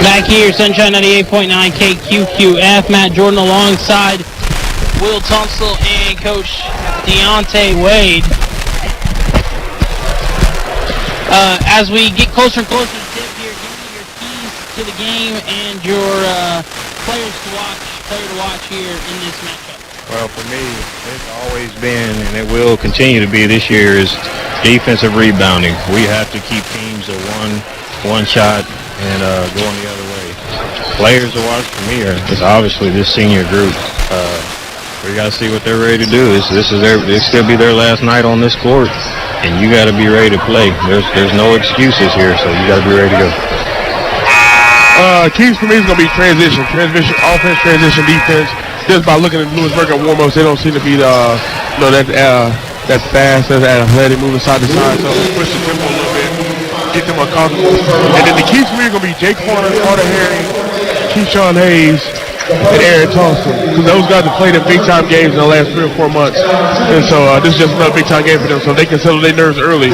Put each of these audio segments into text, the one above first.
Back here, Sunshine 98.9 KQQF. Matt Jordan alongside Will Tunstall and Coach Deontay Wade. As we get closer and closer to tip here, give me your keys to the game and your player to watch here in this matchup. Well, for me, it's always been, and it will continue to be this year, is defensive rebounding. We have to keep teams at one shot and going the other way. Players to watch for me is obviously this senior group. We got to see what they're ready to do. This still be their last night on this court, and you got to be ready to play. There's no excuses here, so you got to be ready to go. Keys for me is going to be transition, offense, transition, defense. Just by looking at Louisburg at warm-ups, they don't seem to be that fast, that athletic, moving side to side. So push the tempo a little bit, get them uncomfortable. And then the keys for me are going to be Jake Porter, Carter Herring, Keyshawn Hayes, and Aaron Thompson. Because those guys have played in big-time games in the last 3 or 4 months. And so this is just another big-time game for them. So if they can settle their nerves early,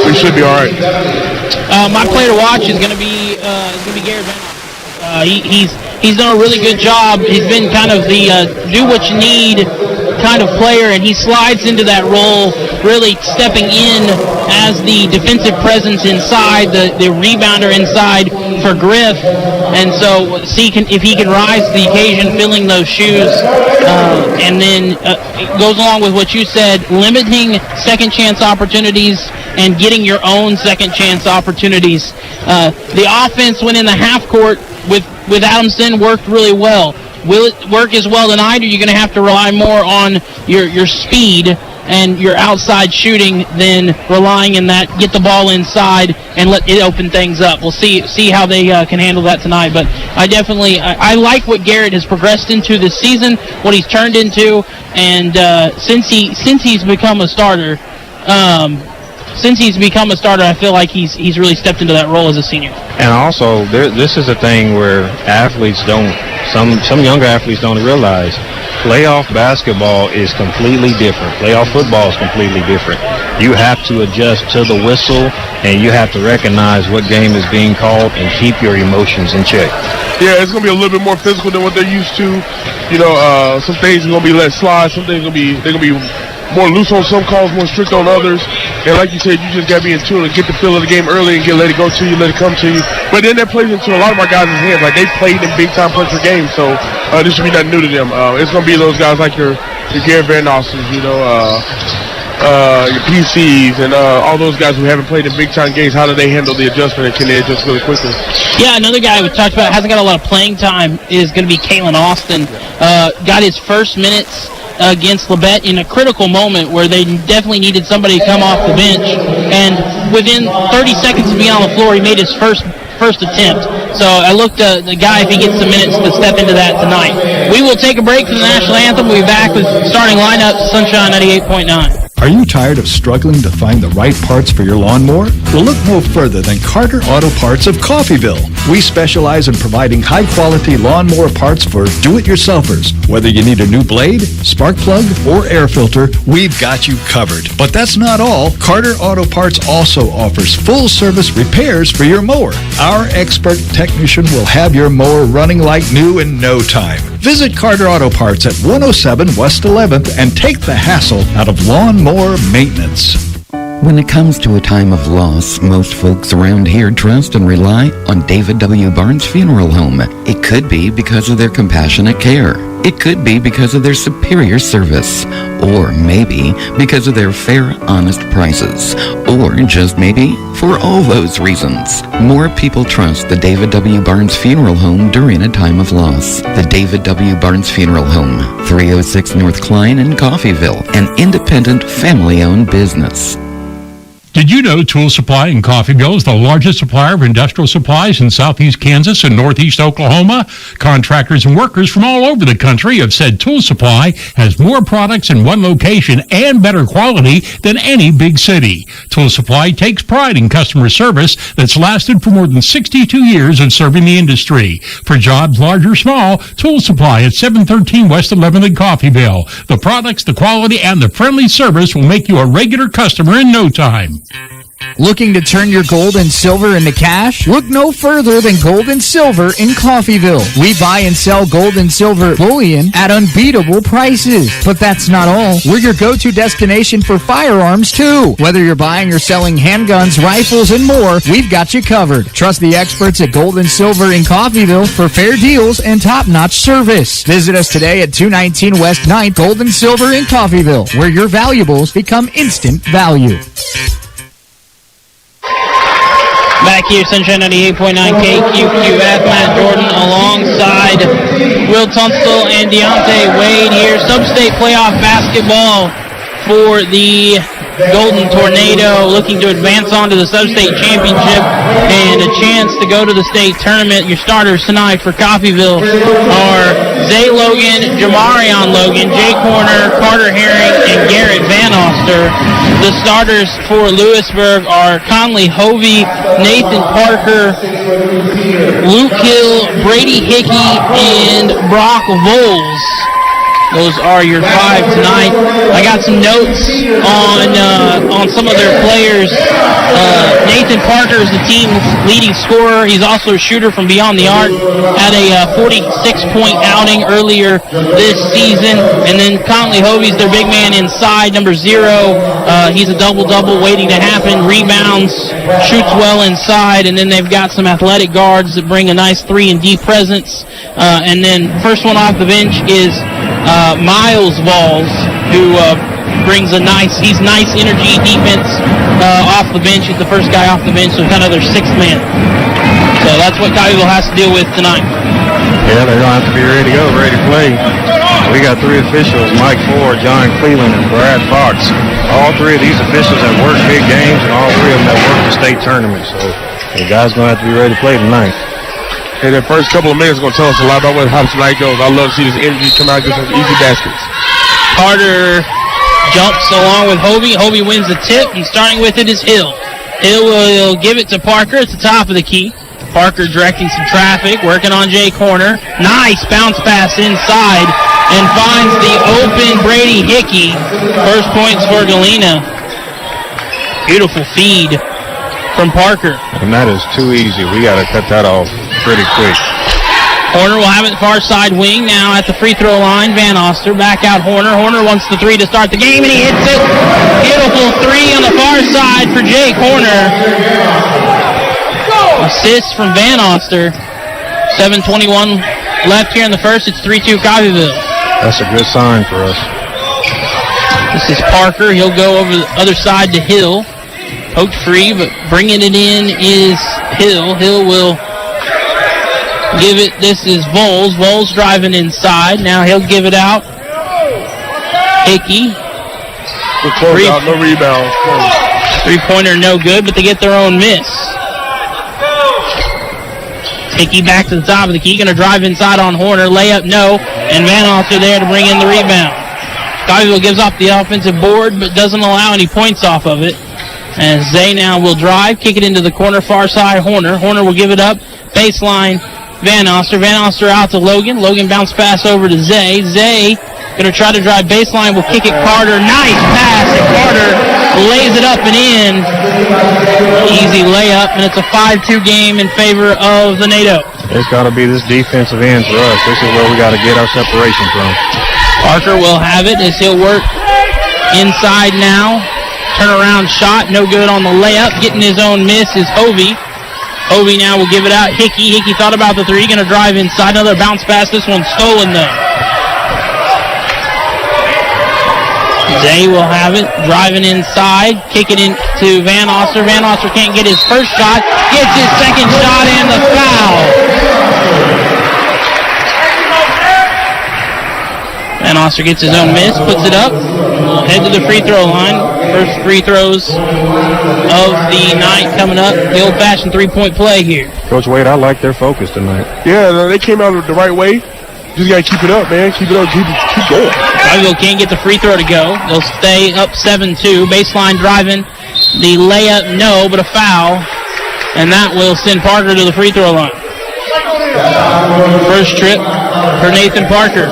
we should be all right. My player to watch is going to be Garrett Van. He's done a really good job. He's been kind of the do what you need kind of player, and he slides into that role, really stepping in as the defensive presence inside, the rebounder inside for Griff. And so see if he can rise to the occasion, filling those shoes. And then it goes along with what you said, limiting second chance opportunities and getting your own second chance opportunities. The offense when in the half court with Adamson worked really well. Will it work as well tonight, or are you going to have to rely more on your speed and your outside shooting than relying in that get the ball inside and let it open things up? We'll see how they can handle that tonight. But I like what Garrett has progressed into this season, what he's turned into, and since he's become a starter. I feel like he's really stepped into that role as a senior. And also, this is a thing where athletes some younger athletes don't realize. Playoff basketball is completely different. Playoff football is completely different. You have to adjust to the whistle, and you have to recognize what game is being called and keep your emotions in check. Yeah, it's going to be a little bit more physical than what they're used to. You know, some things are going to be let slide. Some things they're going to be more loose on some calls, more strict on others. And like you said, you just got to be in tune and get the feel of the game early and let it go to you, let it come to you. But then that plays into a lot of our guys' hands. Like, they played in big-time pressure games, so this should be nothing new to them. It's going to be those guys like your Garrett Van Nossens, your PCs, and all those guys who haven't played in big-time games. How do they handle the adjustment, and can they adjust really quickly? Yeah, another guy we talked about hasn't got a lot of playing time is going to be Kalen Austin. Got his first minutes against Labette in a critical moment where they definitely needed somebody to come off the bench, and within 30 seconds of being on the floor, he made his first attempt. So I looked at the guy if he gets some minutes to step into that tonight. We will take a break for the national anthem. We'll be back with starting lineup, Sunshine 98.9. Are you tired of struggling to find the right parts for your lawnmower? Well, look no further than Carter Auto Parts of Coffeyville. We specialize in providing high-quality lawnmower parts for do-it-yourselfers. Whether you need a new blade, spark plug, or air filter, we've got you covered. But that's not all. Carter Auto Parts also offers full-service repairs for your mower. Our expert technician will have your mower running like new in no time. Visit Carter Auto Parts at 107 West 11th and take the hassle out of lawnmower maintenance. When it comes to a time of loss, most folks around here trust and rely on David W. Barnes Funeral Home. It could be because of their compassionate care. It could be because of their superior service. Or maybe because of their fair, honest prices. Or just maybe for all those reasons. More people trust the David W. Barnes Funeral Home during a time of loss. The David W. Barnes Funeral Home, 306 North Klein in Coffeyville, an independent, family-owned business. Did you know Tool Supply in Coffeyville is the largest supplier of industrial supplies in southeast Kansas and northeast Oklahoma? Contractors and workers from all over the country have said Tool Supply has more products in one location and better quality than any big city. Tool Supply takes pride in customer service that's lasted for more than 62 years of serving the industry. For jobs large or small, Tool Supply at 713 West 11th in Coffeyville. The products, the quality, and the friendly service will make you a regular customer in no time. Looking to turn your gold and silver into cash? Look no further than Gold and Silver in Coffeyville. We buy and sell gold and silver bullion at unbeatable prices. But that's not all. We're your go-to destination for firearms, too. Whether you're buying or selling handguns, rifles, and more, we've got you covered. Trust the experts at Gold and Silver in Coffeyville for fair deals and top-notch service. Visit us today at 219 West 9th, Gold and Silver in Coffeyville, where your valuables become instant value. Back here, Sunshine 98.9 KQQF, Matt Jordan alongside Will Tunstall and Deontay Wade here. Sub-state playoff basketball for the Golden Tornado, looking to advance on to the sub-state championship and a chance to go to the state tournament. Your starters tonight for Coffeyville are Zay Logan, Jamarion Logan, Jay Corner, Carter Herring, and Garrett Van Oster. The starters for Louisburg are Conley Hovey, Nathan Parker, Luke Hill, Brady Hickey, and Brock Voles. Those are your five tonight. I got some notes on some of their players. Nathan Parker is the team's leading scorer. He's also a shooter from beyond the arc. Had a 46-point outing earlier this season. And then Conley Hovey's their big man inside, number 0. He's a double-double waiting to happen. Rebounds, shoots well inside. And then they've got some athletic guards that bring a nice 3-and-D presence. And then first one off the bench is Miles Vols, who brings nice energy defense off the bench. He's the first guy off the bench, so kind of their sixth man. So that's what Coffeyville has to deal with tonight. Yeah, they're going to have to be ready to go, ready to play. We got 3 officials, Mike Ford, John Cleveland, and Brad Fox. All 3 of these officials have worked big games, and all 3 of them have worked the state tournament. So the guys going to have to be ready to play tonight. And the first couple of minutes are going to tell us a lot about how tonight goes. I love to see this energy come out and get some easy baskets. Carter jumps along with Hovey. Hovey wins the tip, and starting with it is Hill. Hill will give it to Parker at the top of the key. Parker directing some traffic, working on Jay Corner. Nice bounce pass inside, and finds the open Brady Hickey. First points for Galena. Beautiful feed from Parker. And that is too easy. We got to cut that off pretty quick. Horner will have it far side wing now at the free throw line. Van Oster back out Horner. Horner wants the 3 to start the game, and he hits it. Beautiful 3 on the far side for Jake Horner. Assist from Van Oster. 7:21 left here in the first. It's 3-2 Coffeyville. That's a good sign for us. This is Parker. He'll go over the other side to Hill. Poked free, but bringing it in is Hill. Hill will give it. This is Voles. Voles driving inside. Now he'll give it out. Hickey. Good closeout, no rebound. 3-pointer no good, but they get their own miss. Hickey back to the top of the key. Going to drive inside on Horner. Layup no. And Van Oster there to bring in the rebound. Coffeyville gives off the offensive board, but doesn't allow any points off of it. And Zay now will drive, kick it into the corner, far side, Horner. Horner will give it up, baseline, Van Oster. Van Oster out to Logan. Logan bounce pass over to Zay. Zay going to try to drive baseline, will kick it Carter. Nice pass, and Carter lays it up and in. Easy layup, and it's a 5-2 game in favor of the NATO. It's got to be this defensive end for us. This is where we got to get our separation from. Parker will have it as he'll work inside now. Turnaround shot, no good on the layup. Getting his own miss is Hovey. Hovey now will give it out. Hickey. Hickey thought about the 3. Going to drive inside. Another bounce pass. This one's stolen, though. Zay will have it. Driving inside. Kick it into Van Oster. Van Oster can't get his first shot. Gets his second shot and the foul. Van Oster gets his own miss, puts it up. We'll head to the free throw line. First free throws of the night coming up. The old-fashioned 3-point play here. Coach Wade, I like their focus tonight. Yeah, they came out the right way. Just got to keep it up, man. Keep it up. Keep going. Coffeyville can't get the free throw to go. They'll stay up 7-2. Baseline driving. The layup, no, but a foul. And that will send Parker to the free throw line. First trip for Nathan Parker.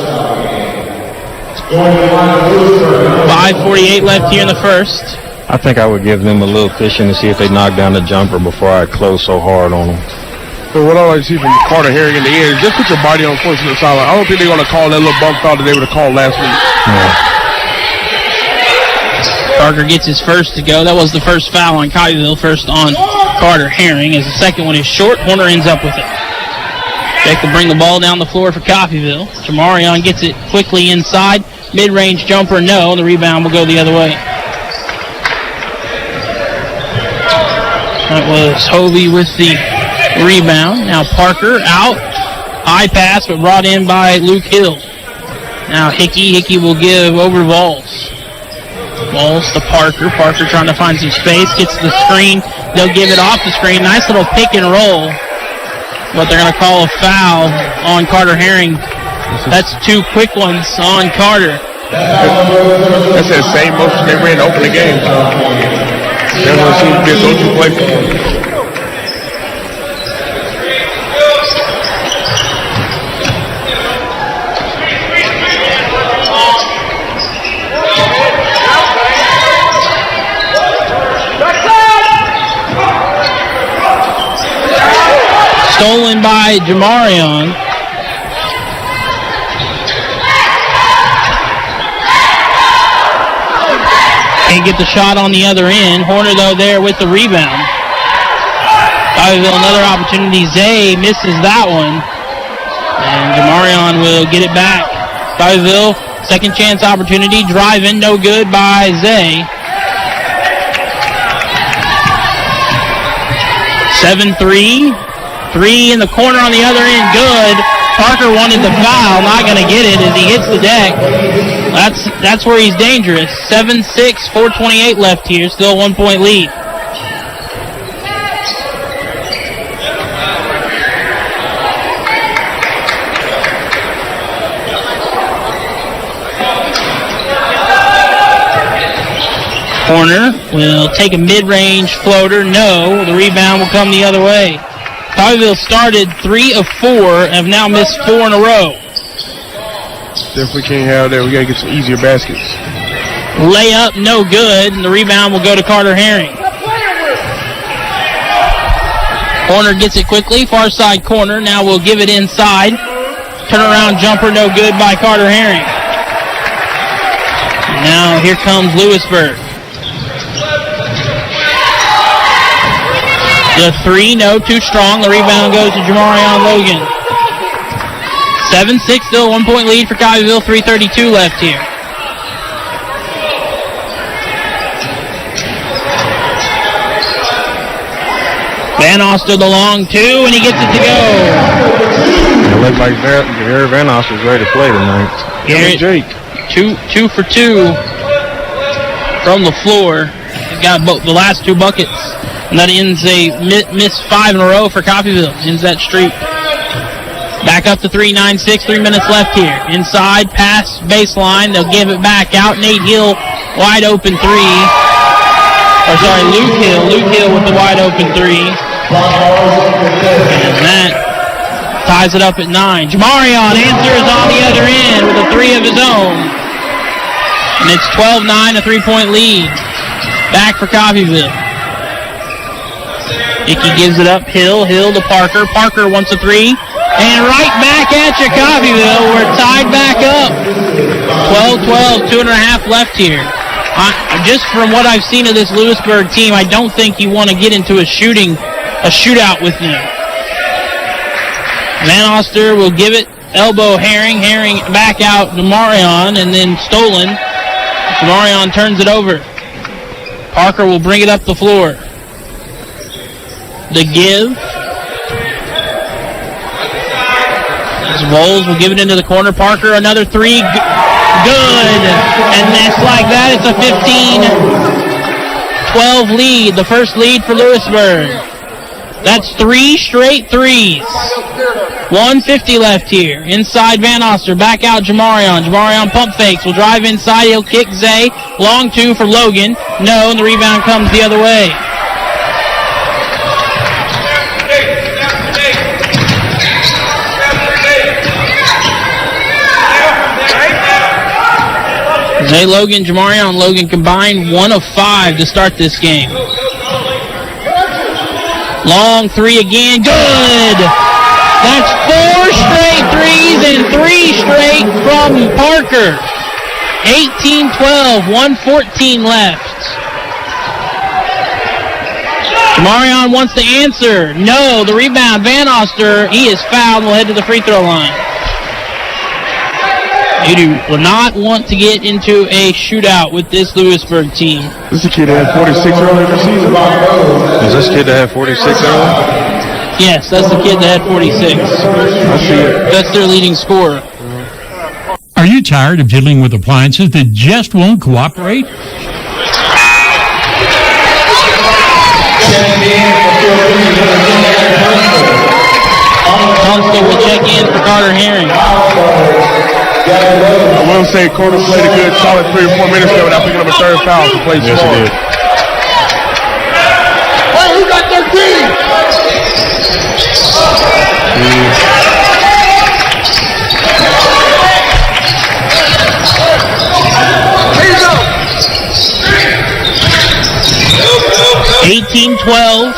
5:48 left here in the first. I think I would give them a little cushion to see if they knock down the jumper before I close so hard on them. So what I like to see from Carter Herring in the end is just put your body on close to the sideline. I don't think they're going to call that little bump foul that they would have called last week. Yeah. Parker gets his first to go. That was the first foul on Coffeyville, first on Carter Herring. As the second one is short, Horner ends up with it. Beck will bring the ball down the floor for Coffeyville. Jamarion gets it quickly inside. Mid-range jumper, no. The rebound will go the other way. That was Hovey with the rebound. Now Parker out. High pass, but brought in by Luke Hill. Now Hickey. Hickey will give over to Vols. Vols to Parker. Parker trying to find some space. Gets the screen. They'll give it off the screen. Nice little pick and roll. But they're going to call a foul on Carter Herring. That's two quick ones on Carter. That's that same motion they ran to open the game. That one seems to be a go-to play for them. Stolen by Jamarion. Can't get the shot on the other end. Horner, though, there with the rebound. Coffeyville, another opportunity. Zay misses that one. And Jamarion will get it back. Coffeyville, second chance opportunity. Driving, no good by Zay. 7-3. Three in the corner on the other end, good. Parker wanted the foul, not going to get it as he hits the deck. That's where he's dangerous. 7-6, 4:28 left here, still a 1 point lead. Horner will take a mid-range floater, no. The rebound will come the other way. Coffeyville started 3 of 4 and have now missed 4 in a row. Definitely can't have that. We got to get some easier baskets. Layup, no good, and the rebound will go to Carter Herring. Horner gets it quickly, far side corner. Now we'll give it inside. Turnaround jumper, no good by Carter Herring. Now here comes Louisburg. The three, no, too strong. The rebound goes to Jamarion Logan. 7-6, still a 1 point lead for Coffeyville. 3:32 left here. Van Oster the long two, and he gets it to go. It looks like Gary Van Oster's ready to play tonight. Garrett, Jake. two for 2 from the floor. He's got the last 2 buckets. And that ends a missed 5 in a row for Coffeyville. Ends that streak. Back up to 3-9-6, 3 minutes left here. Inside, pass, baseline. They'll give it back out. Nate Hill, wide open 3. Or sorry, Luke Hill. Luke Hill with the wide open 3. And that ties it up at 9. Jamarion answers on the other end with a 3 of his own. And it's 12-9, a 3-point lead. Back for Coffeyville. Hickey gives it up. Hill to Parker. Parker wants a 3. And right back at you, Coffeyville. We're tied back up. 12-12, 2.5 left here. Just from what I've seen of this Louisburg team, I don't think you want to get into a shootout with them. Van Oster will give it. Elbow Herring. Herring back out to Marion, and then stolen. Marion turns it over. Parker will bring it up the floor. The give. Vols will give it into the corner. Parker, another 3. Good. And that's like that. It's a 15-12 lead. The first lead for Louisburg. That's 3 straight threes. 1:50 left here. Inside Van Oster. Back out Jamarion. Jamarion pump fakes. Will drive inside. He'll kick Zay. Long 2 for Logan. No, and the rebound comes the other way. Hey, Jamarion Logan combined 1 of 5 to start this game. Long three again. Good! That's 4 straight threes and 3 straight from Parker. 18-12, 1:14 left. Jamarion wants to answer. No, the rebound. Van Oster, he is fouled. Will head to the free throw line. You do not want to get into a shootout with this Louisburg team. This is a kid that had 46 earlier in the season. Is this kid that had 46 earlier? Yes, that's the kid that had 46. I see it. That's their leading scorer. Are you tired of dealing with appliances that just won't cooperate? Tunstall will check in for Carter Herring. I will say Carter played a good solid 3 or 4 minutes there without picking up a third foul. He played Yes, smart. he did. Hey, who got 13? Here you go. 18-12.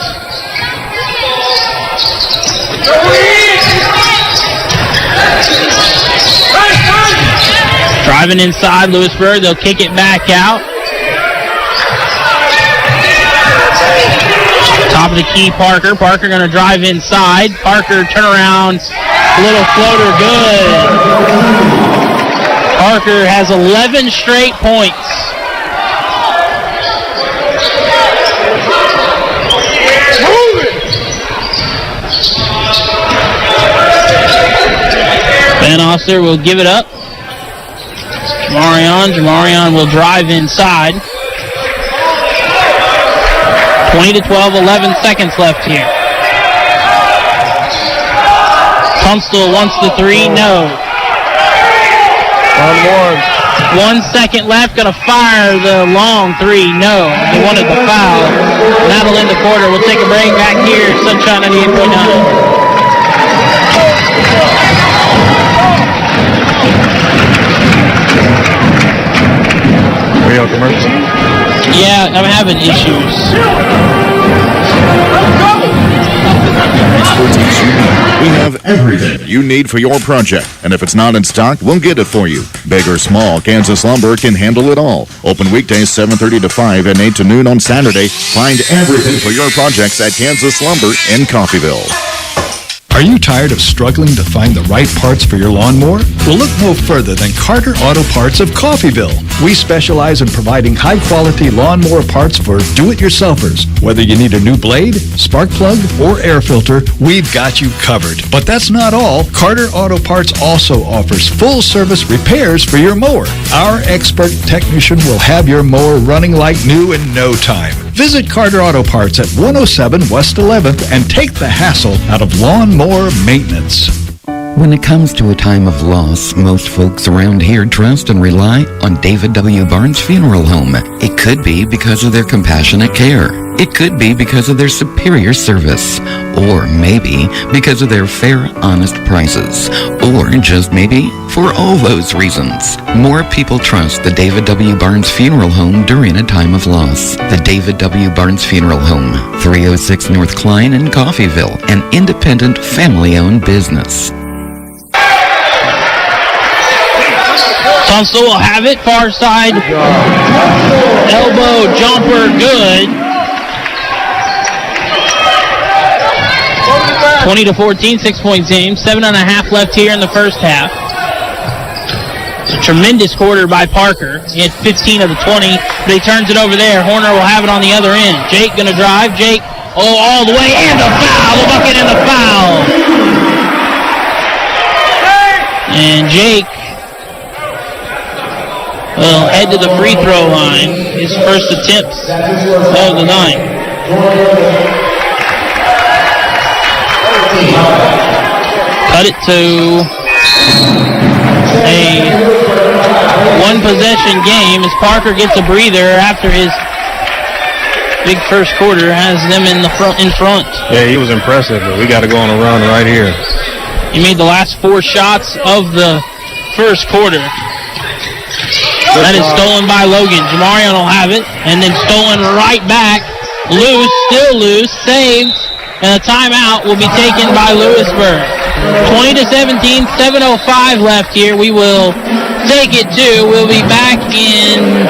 Driving inside Louisburg, they'll kick it back out. Top of the key, Parker. Parker going to drive inside. Parker turnaround, little floater, good. Parker has 11 straight points. Van Oster will give it up. Jamarion will drive inside. 20-12, 11 seconds left here. Tunstall wants the three, no. 1 second left, gonna fire the long three, no. They wanted the foul. That'll end the quarter. We'll take a break back here, Sunshine 98.9. We on commercial? Yeah, I'm having issues. We have everything you need for your project, and if it's not in stock, we'll get it for you. Big or small, Kansas Lumber can handle it all. Open weekdays 7:30 to 5 and 8 to noon on Saturday. Find everything for your projects at Kansas Lumber in Coffeyville. Are you tired of struggling to find the right parts for your lawnmower? Well, look no further than Carter Auto Parts of Coffeyville. We specialize in providing high-quality lawnmower parts for do-it-yourselfers. Whether you need a new blade, spark plug, or air filter, we've got you covered. But that's not all. Carter Auto Parts also offers full-service repairs for your mower. Our expert technician will have your mower running like new in no time. Visit Carter Auto Parts at 107 West 11th and take the hassle out of lawnmower maintenance. When it comes to a time of loss, most folks around here trust and rely on David W. Barnes Funeral Home. It could be because of their compassionate care. It could be because of their superior service. Or maybe because of their fair, honest prices. Or just maybe for all those reasons. More people trust the David W. Barnes Funeral Home during a time of loss. The David W. Barnes Funeral Home, 306 North Klein in Coffeyville, an independent, family-owned business. Tunstall will have it, far side. Elbow jumper, good. 20-14, 6-point game. 7.5 left here in the first half. It's a tremendous quarter by Parker. He had 15 of the 20, but he turns it over there. Horner will have it on the other end. Jake gonna drive. Jake, all the way, and the foul. The bucket and the foul. And Jake will head to the free throw line. His first attempt of the night. Cut it to a one-possession game as Parker gets a breather after his big first quarter has them in front. Yeah, he was impressive, but we got to go on a run right here. He made the last 4 shots of the first quarter. That is stolen by Logan. Jamarion will have it, and then stolen right back. Loose, still loose, saved, and a timeout will be taken by Louisburg. 20-17, 7:05 left here. We will take it to. We'll be back in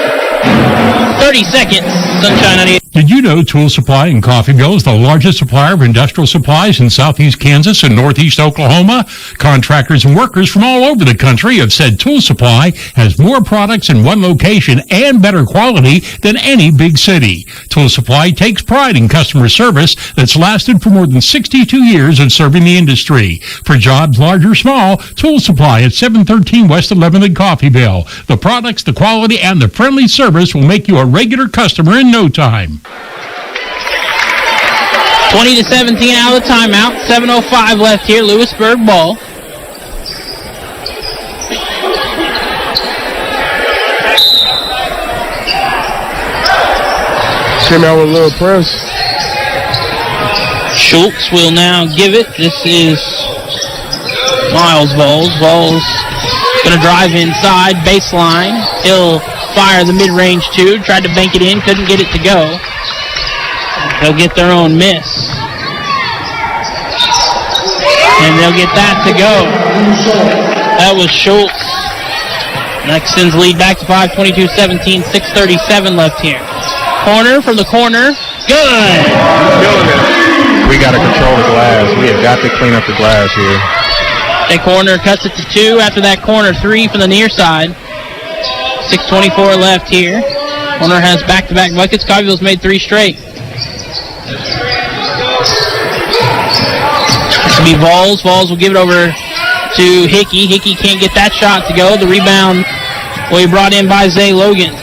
30 seconds. Sunshine 98. Did you know Tool Supply in Coffeyville is the largest supplier of industrial supplies in southeast Kansas and northeast Oklahoma? Contractors and workers from all over the country have said Tool Supply has more products in one location and better quality than any big city. Tool Supply takes pride in customer service that's lasted for more than 62 years of serving the industry. For jobs large or small, Tool Supply at 713 West 11th in Coffeyville. The products, the quality, and the friendly service will make you a regular customer in no time. 20-17 out of the timeout. 7:05 left here. Louisburg ball. Came out with a little press. Schultz will now give it. This is Miles Vols. Vols going to drive inside, baseline. He'll fire the mid-range two. Tried to bank it in, couldn't get it to go. They'll get their own miss. And they'll get that to go. That was Schultz. That sends lead back to 5:22-17, 6:37 left here. Corner from the corner. Good. We got to control the glass. We have got to clean up the glass here. A corner cuts it to 2. After that corner, 3 from the near side. 6:24 left here. Corner has back-to-back buckets. Coffeyville's made 3 straight. This will be Vols. Vols will give it over to Hickey. Hickey can't get that shot to go. The rebound will be brought in by Zay Logan.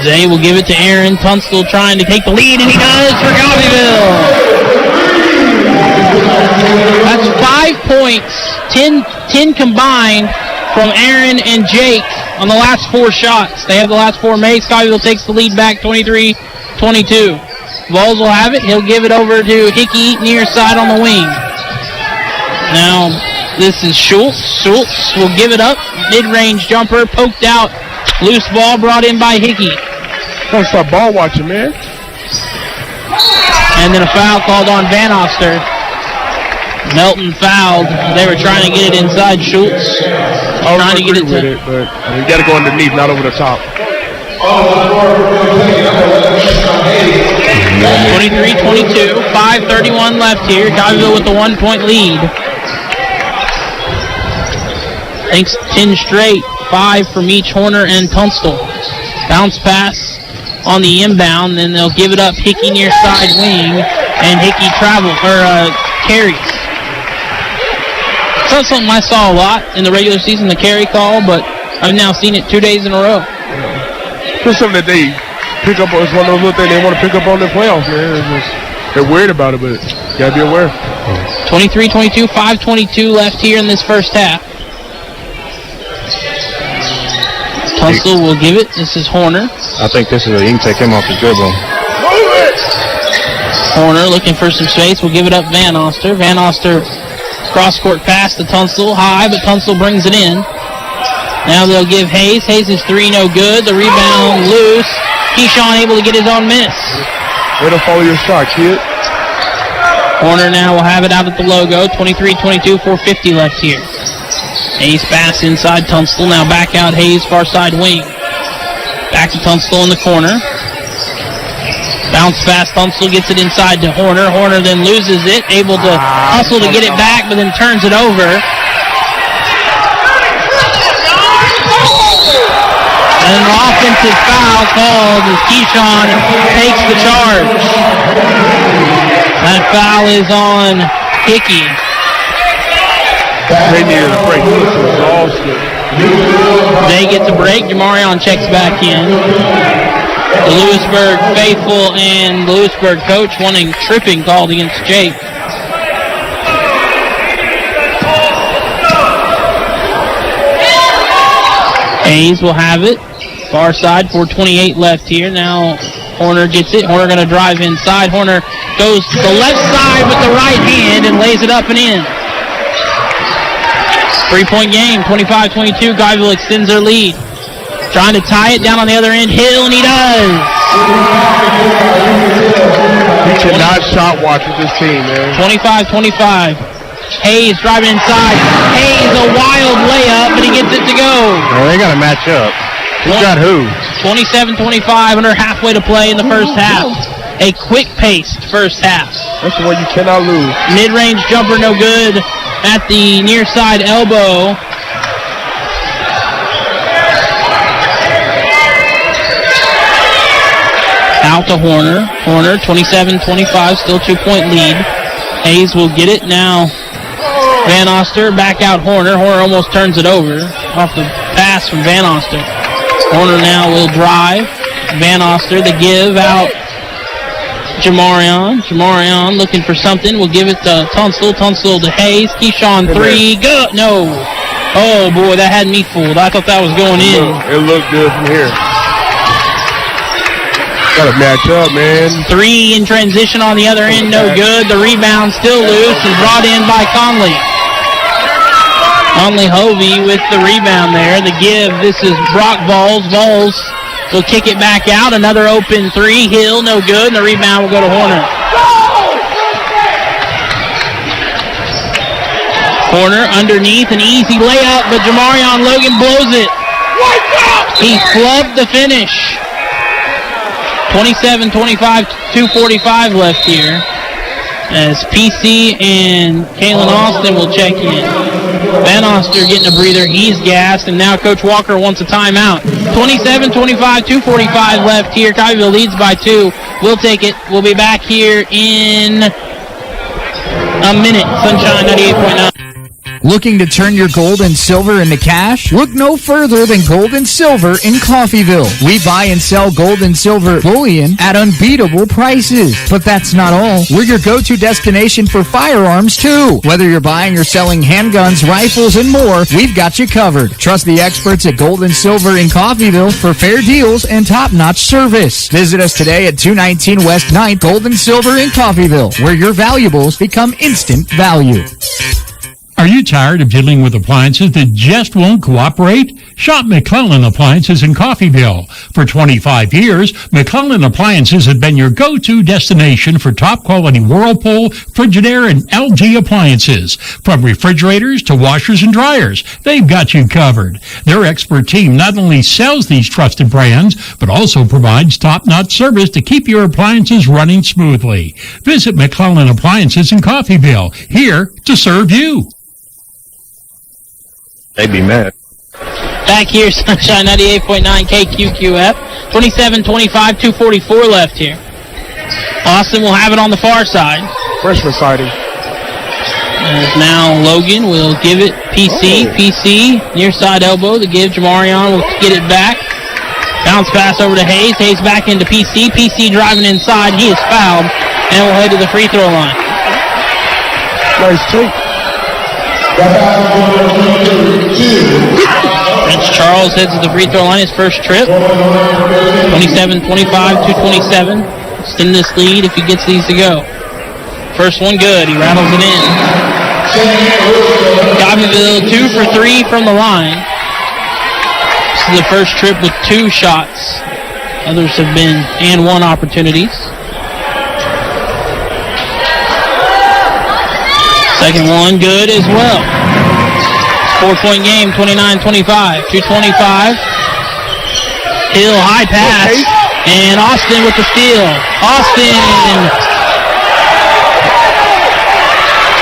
Zay will give it to Aaron. Tunstall trying to take the lead, and he does for Coffeyville. That's 5 points, 10 combined from Aaron and Jake on the last 4 shots. They have the last 4 makes. Coffeyville takes the lead back 23-22. Vols will have it. He'll give it over to Hickey near side on the wing. Now, this is Schultz. Schultz will give it up. Mid-range jumper poked out. Loose ball brought in by Hickey. Gotta stop ball watching, man. And then a foul called on Van Oster. Melton fouled. They were trying to get it inside. Schultz trying to get it to... but you got to go underneath, not over the top. 23-22, 5:31 left here. Coffeyville with the 1-point lead. Thanks 10 straight, 5 from each Horner and Tunstall. Bounce pass on the inbound, then they'll give it up Hickey near side wing, and Hickey carries. It's not something I saw a lot in the regular season, the carry call, but I've now seen it 2 days in a row. It's something that they pick up. It's one of those little things they want to pick up on the playoffs, man. They're worried about it, but you got to be aware. 23-22, 5:22 left here in this first half. Tunstall will give it. This is Horner. I think this is you can take him off the dribble. Horner looking for some space. Will give it up Van Oster. Van Oster cross-court pass to Tunstall. High, but Tunstall brings it in. Now they'll give Hayes. Hayes is 3, no good. The rebound loose. Keyshawn able to get his own miss. Way to follow your shot, kid. Horner now will have it out at the logo. 23-22, 4:50 left here. Hayes pass inside Tunstall. Now back out Hayes, far side wing. Back to Tunstall in the corner. Bounce pass. Tunstall gets it inside to Horner. Horner then loses it. Able to hustle to get it back, but then turns it over. And an offensive foul called as Keyshawn takes the charge. That foul is on Hickey. They needed a break. They get the break. Jamarion checks back in. The Louisburg faithful and Louisburg coach wanting tripping called against Jake. Hayes will have it. Far side, 4:28 left here. Now Horner gets it. Horner going to drive inside. Horner goes to the left side with the right hand and lays it up and in. 3-point game, 25-22. Coffeyville extends their lead. Trying to tie it down on the other end. Hill, and he does. He cannot shot watch with this team, man. 25-25. Hayes driving inside. Hayes, a wild layup, but he gets it to go. Well, they got to match up. Who's got who? 27-25, under halfway to play in the first half. A quick-paced first half. That's the one you cannot lose. Mid-range jumper, no good at the near side elbow. Out to Horner. Horner, 27-25, still 2-point lead. Hayes will get it now. Van Oster back out Horner. Horner almost turns it over off the pass from Van Oster. Horner now will drive. Van Oster, the give out. Jamarion. Jamarion looking for something. We'll give it to Tunstall. Tunstall to Hayes. Keyshawn, three. Good. No. Oh, boy, that had me fooled. I thought that was going in. It looked good from here. Got to match up, man. Three in transition on the other end. No good. The rebound still loose and brought in by Conley. Conley Hovey with the rebound there. The give. This is Brock Vols. Vols will kick it back out. Another open three. Hill, no good. And the rebound will go to Horner. Horner underneath, an easy layup, but Jamarion Logan blows it. He flubbed the finish. 27-25, 2:45 left here. As PC and Kalen Austin will check in. Van Oster getting a breather. He's gassed, and now Coach Walker wants a timeout. 27-25, 2:45 left here. Coffeyville leads by 2. We'll take it. We'll be back here in a minute. Sunshine 98.9. Looking to turn your gold and silver into cash? Look no further than Gold and Silver in Coffeyville. We buy and sell gold and silver bullion at unbeatable prices. But that's not all. We're your go-to destination for firearms, too. Whether you're buying or selling handguns, rifles, and more, we've got you covered. Trust the experts at Gold and Silver in Coffeyville for fair deals and top-notch service. Visit us today at 219 West 9th, Gold and Silver in Coffeyville, where your valuables become instant value. Are you tired of dealing with appliances that just won't cooperate? Shop McClellan Appliances in Coffeyville. For 25 years, McClellan Appliances have been your go-to destination for top-quality Whirlpool, Frigidaire, and LG appliances. From refrigerators to washers and dryers, they've got you covered. Their expert team not only sells these trusted brands, but also provides top-notch service to keep your appliances running smoothly. Visit McClellan Appliances in Coffeyville, here to serve you. They'd be mad. Back here, Sunshine 98.9 KQQF. 27-25, 2:44 left here. Austin will have it on the far side. Freshman sighting. As now Logan will give it PC. PC, near side elbow. The give, Jamarion will get it back. Bounce pass over to Hayes. Hayes back into PC. PC driving inside. He is fouled and will head to the free throw line. Nice take. Prince Charles heads to the free throw line, his first trip. 27-25, 2:27. Extend this lead if he gets these to go. First one good, he rattles it in. Coffeyville 2 for 3 from the line. This is the first trip with 2 shots. Others have been and 1 opportunities. Second one good as well. 4-point game, 29-25, 2:25. Hill, high pass, and Austin with the steal. Austin!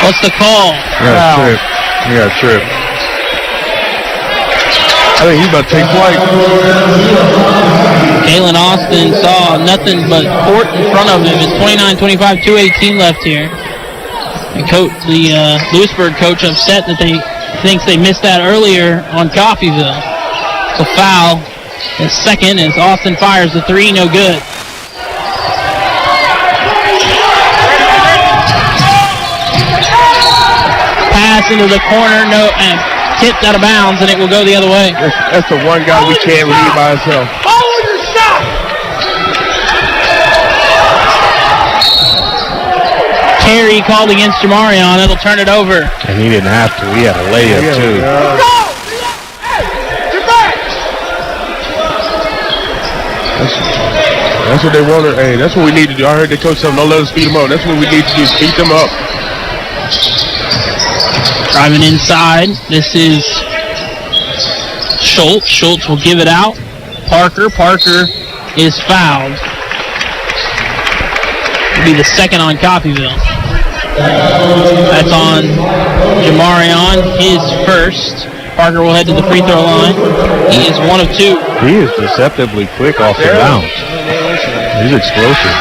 What's the call? Yeah, trip. Yeah, trip. I think he's about to take flight. Kalen Austin saw nothing but court in front of him. It's 29-25, 2:18 left here. The Louisburg coach upset that they thinks they missed that earlier on Coffeyville. It's a foul. The second as Austin fires the 3, no good. Pass into the corner, no, and tipped out of bounds, and it will go the other way. That's the one guy we can't leave by himself. Follow your shot! carry called against Jamarion. It'll turn it over. And he didn't have to. He had a layup, too. That's what they wanted. Hey, that's what we need to do. I heard the coach tell them, don't let us speed them up. That's what we need to do, speed them up. Driving inside. This is Schultz. Schultz will give it out. Parker is fouled. It'll be the second on Coffeyville. That's on Jamarion, his first. Parker will head to the free throw line. He is 1 of 2. He is deceptively quick off the bounce. He's explosive.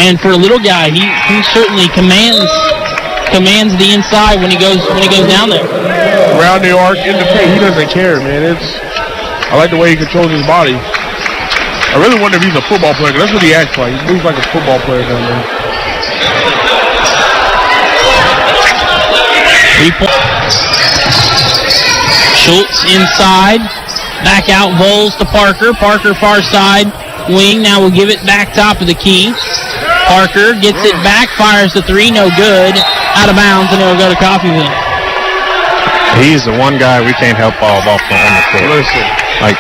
And for a little guy, he certainly commands the inside when he goes down there. Around the arc, in the paint, he doesn't care, man. I like the way he controls his body. I really wonder if he's a football player, 'cause that's what he acts like. He moves like a football player down there. 3 points. Schultz inside. Back out, Voles to Parker. Parker far side. Wing now will give it back top of the key. Parker gets it back, fires the 3, no good. Out of bounds, and it will go to Coffeyville. He's the one guy we can't help fall off on the court. Listen. Like,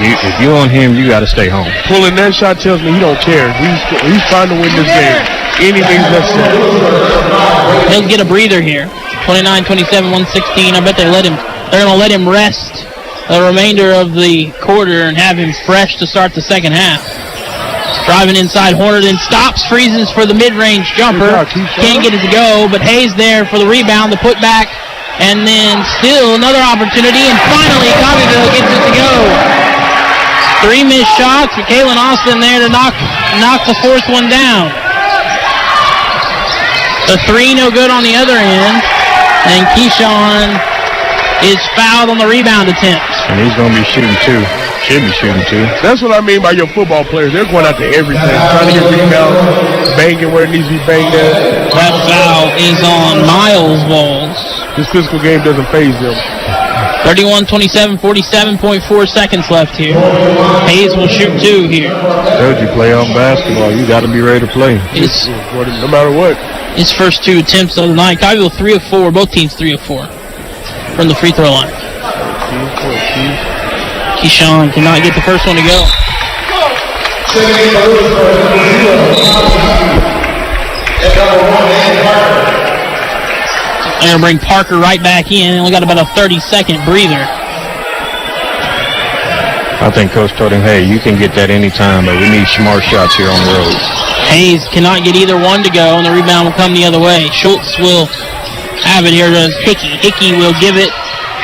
if you on him, you got to stay home. Pulling that shot tells me he don't care. He's trying to win this game. Anything's necessary. He'll get a breather here. 29-27, 116. I bet they're going to let him rest the remainder of the quarter and have him fresh to start the second half. Driving inside, Horner then stops, freezes for the mid-range jumper. Can't get it to go, but Hayes there for the rebound, the putback, and then still another opportunity, and finally Coffeyville gets it to go. 3 missed shots, but Kalen Austin there to knock the fourth one down. The 3 no good on the other end, and Keyshawn is fouled on the rebound attempt. And he's going to be shooting 2. Should be shooting 2. That's what I mean by your football players. They're going out to everything, trying to get rebounds, banging where it needs to be banged at. That foul is on Miles Voles. This physical game doesn't faze them. 31-27, 47.4 seconds left here. Hayes will shoot 2 here. Told you, playoff basketball, you got to be ready to play. No matter what. His first 2 attempts of the night. Coffeyville 3 of 4, both teams 3 of 4 from the free throw line. Keyshawn cannot get the first one to go. They're going to bring Parker right back in. Only got about a 30-second breather. I think Coach told him, hey, you can get that anytime, but we need smart shots here on the road. Hayes cannot get either one to go, and the rebound will come the other way. Schultz will have it here to Hickey. Hickey will give it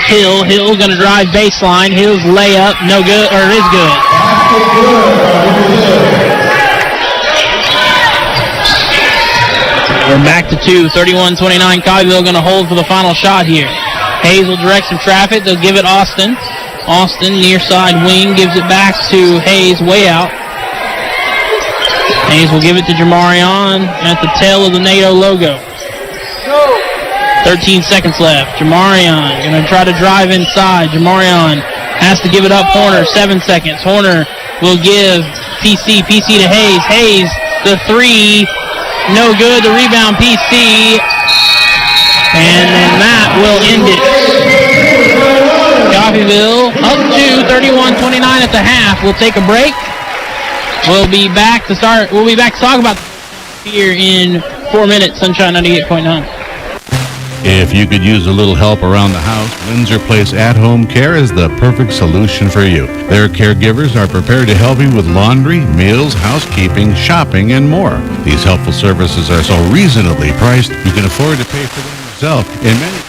Hill. Hill's going to drive baseline. Hill's layup, no good, or is good. We're back to 2, 31-29. Coffeyville going to hold for the final shot here. Hayes will direct some traffic. They'll give it Austin. Austin, near side wing, gives it back to Hayes, way out. Hayes will give it to Jamarion at the tail of the NATO logo. 13 seconds left. Jamarion going to try to drive inside. Jamarion has to give it up. Horner, 7 seconds. Horner will give PC to Hayes. Hayes, the 3, no good. The rebound, PC. And then that will end it. Coffeyville up to 31-29 at the half. We'll take a break. We'll be back to talk about here in 4 minutes. Sunshine 98.9. If you could use a little help around the house, Windsor Place At-Home Care is the perfect solution for you. Their caregivers are prepared to help you with laundry, meals, housekeeping, shopping, and more. These helpful services are so reasonably priced, you can afford to pay for them yourself. In many cases,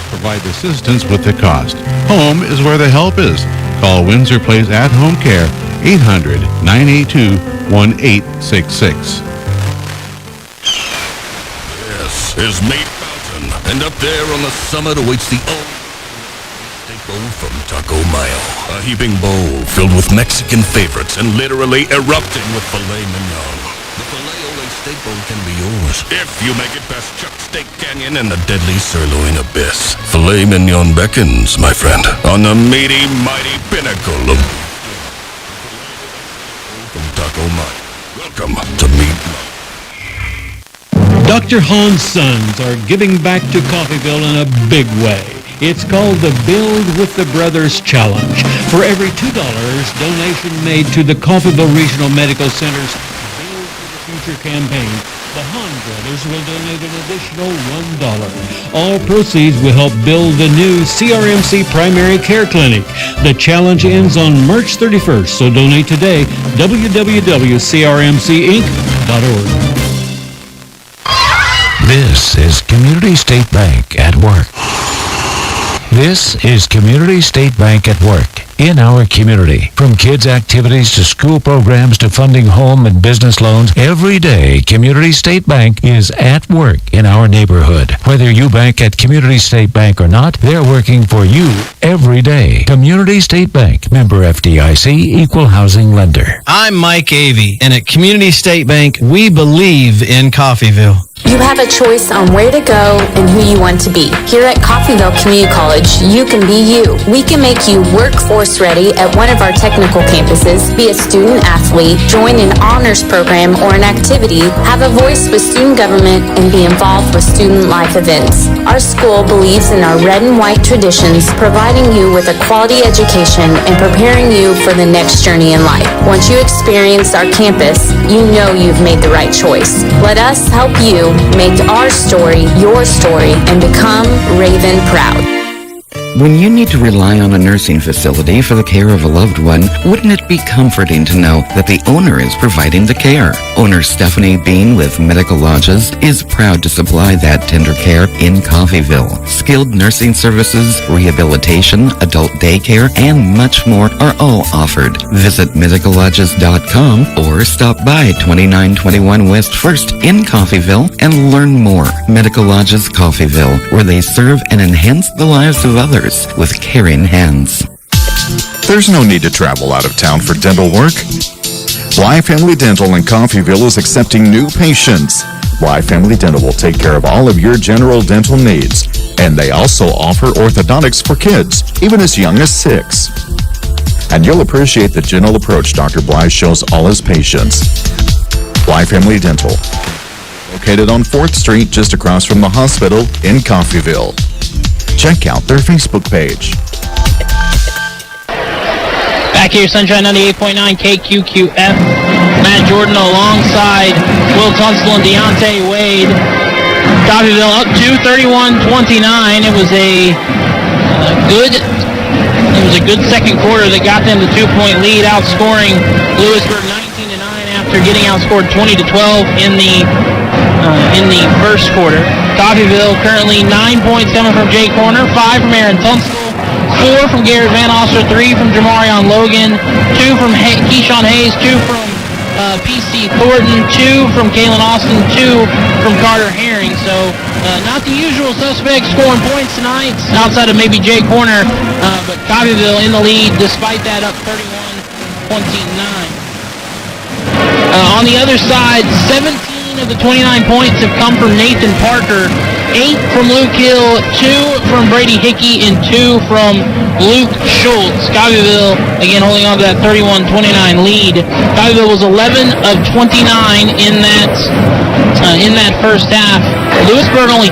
provide assistance with the cost. Home is where the help is. Call Windsor Place At-Home Care, 800-982-1866. Is Maid Mountain, and up there on the summit awaits the old steak bowl from Taco Mayo. A heaping bowl filled with Mexican favorites and literally erupting with filet mignon. The filet-ole steak bowl can be yours if you make it past Chuck's Steak Canyon and the deadly sirloin abyss. Filet mignon beckons, my friend, on the meaty, mighty pinnacle of from Taco Mayo. Welcome to Meat. Dr. Hahn's Sons are giving back to Coffeyville in a big way. It's called the Build with the Brothers Challenge. For every $2 donation made to the Coffeyville Regional Medical Center's Build for the Future campaign, the Hahn brothers will donate an additional $1. All proceeds will help build the new CRMC Primary Care Clinic. The challenge ends on March 31st, so donate today. www.crmcinc.org. This is Community State Bank at work. This is Community State Bank at work. In our community, from kids' activities to school programs to funding home and business loans, every day Community State Bank is at work in our neighborhood. Whether you bank at Community State Bank or not, they're working for you every day. Community State Bank, member FDIC, equal housing lender. I'm Mike Avey, and at Community State Bank, we believe in Coffeyville. You have a choice on where to go and who you want to be. Here at Coffeyville Community College, you can be you. We can make you workforce ready at one of our technical campuses, be a student athlete, join an honors program or an activity, have a voice with student government, and be involved with student life events. Our school believes in our red and white traditions, providing you with a quality education and preparing you for the next journey in life. Once you experience our campus, you know you've made the right choice. Let us help you make our story your story and become Raven proud. When you need to rely on a nursing facility for the care of a loved one, wouldn't it be comforting to know that the owner is providing the care? Owner Stephanie Bean with Medical Lodges is proud to supply that tender care in Coffeyville. Skilled nursing services, rehabilitation, adult daycare, and much more are all offered. Visit medicallodges.com or stop by 2921 West 1st in Coffeyville and learn more. Medical Lodges Coffeyville, where they serve and enhance the lives of others with caring hands. There's no need to travel out of town for dental work. Bly Family Dental in Coffeyville is accepting new patients. Bly Family Dental will take care of all of your general dental needs, and they also offer orthodontics for kids, even as young as 6. And you'll appreciate the gentle approach Dr. Bly shows all his patients. Bly Family Dental, located on 4th Street just across from the hospital in Coffeyville. Check out their Facebook page. Back here, Sunshine 98.9 KQQF. Matt Jordan alongside Will Tunstall and Deontay Wade. Coffeyville up to 31-29. It was a good second quarter that got them the 2-point lead, outscoring Louisburg 19-9 after getting outscored 20-12 in the first quarter. Coffeyville currently 9 points coming from Jake Horner, 5 from Aaron Tunstall, 4 from Garrett Van Oster, 3 from Jamarion Logan, 2 from Keyshawn Hayes, 2 from PC Thornton, 2 from Kalen Austin, 2 from Carter Herring. So not the usual suspects scoring points tonight, outside of maybe Jake Horner, but Coffeyville in the lead despite that, up 31-29. On the other side, 17 of the 29 points have come from Nathan Parker, 8 from Luke Hill, 2 from Brady Hickey, and 2 from Luke Schultz. Coffeyville, again, holding on to that 31-29 lead. Coffeyville was 11 of 29 in that first half. Lewisburg only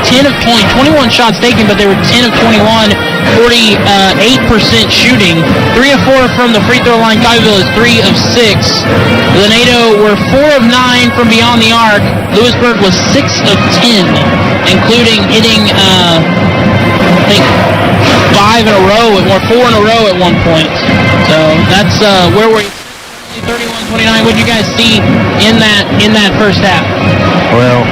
10 of 20, 21 shots taken, but they were 10 of 21, 48% shooting. 3 of 4 from the free throw line. Coffeyville is 3 of 6. Lanedo were 4 of 9 from beyond the arc. Lewisburg was 6 of 10, including hitting, I think, 5 in a row, or 4 in a row at one point. So that's where we're 31-29. What did you guys see in that first half? Well,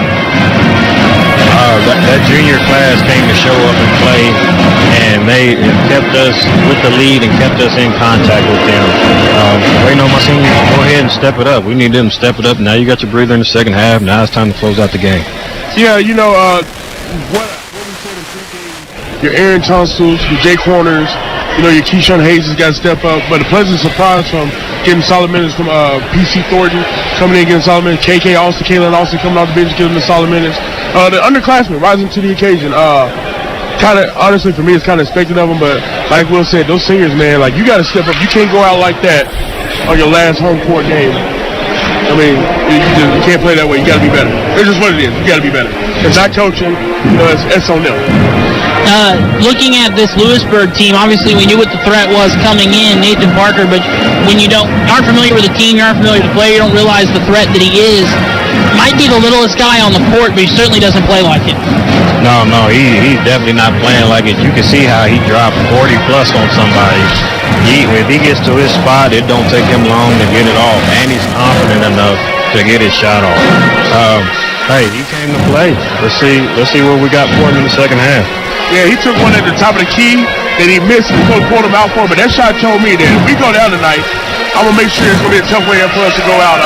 that junior class came to show up and play, and they kept us with the lead and kept us in contact with them. Waiting on my seniors, go ahead and step it up. We need them to step it up. Now you got your breather in the second half. Now it's time to close out the game. Yeah, what we said in pregame, your Aaron Tonstalls, your Jake Horners, your Keyshawn Hayes has got to step up. But a pleasant surprise from getting solid minutes from PC Thornton coming in getting solid minutes. KK Austin, Kalen Austin coming off the bench giving them solid minutes. The underclassmen rising to the occasion. Kind of, honestly, for me, it's kind of expected of them. But like Will said, those seniors, man, like you got to step up. You can't go out like that on your last home court game. I mean, you can't play that way. You got to be better. It's just what it is. You got to be better. It's not coaching. It's on them. Looking at this Louisburg team, obviously we knew what the threat was coming in, Nathan Parker, but when you aren't familiar with the team, you aren't familiar with the player, you don't realize the threat that he is. Might be the littlest guy on the court, but he certainly doesn't play like it. No, he's definitely not playing like it. You can see how he dropped 40 plus on somebody. If he gets to his spot, it don't take him long to get it off, and he's confident enough to get his shot off. Hey, he came to play. Let's see what we got for him in the second half. Yeah, he took one at the top of the key that he missed and pulled him out for him. But that shot told me that if we go down tonight, I'm going to make sure it's going to be a tough way for us to go out.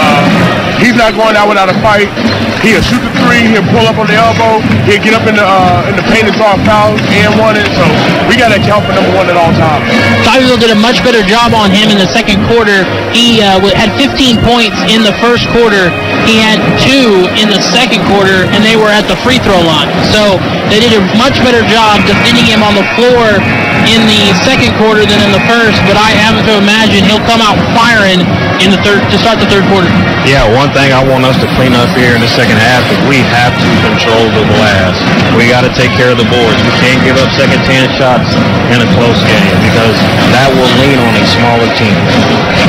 He's not going out without a fight. He'll shoot the three. He'll pull up on the elbow. He'll get up in the paint and draw fouls and one it. So we got to account for number one at all times. Coffeyville did a much better job on him in the second quarter. He had 15 points in the first quarter. He had 2 in the second quarter, and they were at the free throw line. So they did a much better job defending him on the floor in the second quarter than in the first, but I have to imagine he'll come out firing in the third to start the third quarter. Yeah, one thing I want us to clean up here in the second half is we have to control the glass. We got to take care of the boards. We can't give up second 10 shots in a close game because that will lean on a smaller team.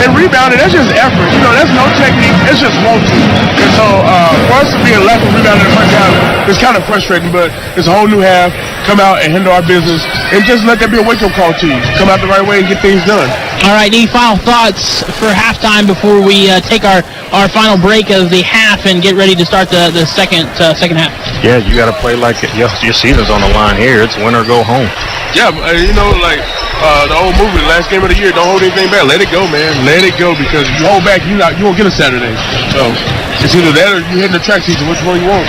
And rebounding, that's just effort. That's no technique. It's just want to. And so for us to be a lack of rebounding in the first half, it's kind of frustrating, but it's a whole new half. Come out and handle our business and just let that be a wake-up call to you. Come out the right way and get things done. All right, any final thoughts for halftime before we take our final break of the half and get ready to start the second half? Yeah, you got to play like your season's on the line here. It's win or go home. Yeah, the old movie, last game of the year, don't hold anything back. Let it go, man. Let it go, because if you hold back, you won't get a Saturday. So it's either that or you hitting the track season. Which one you want?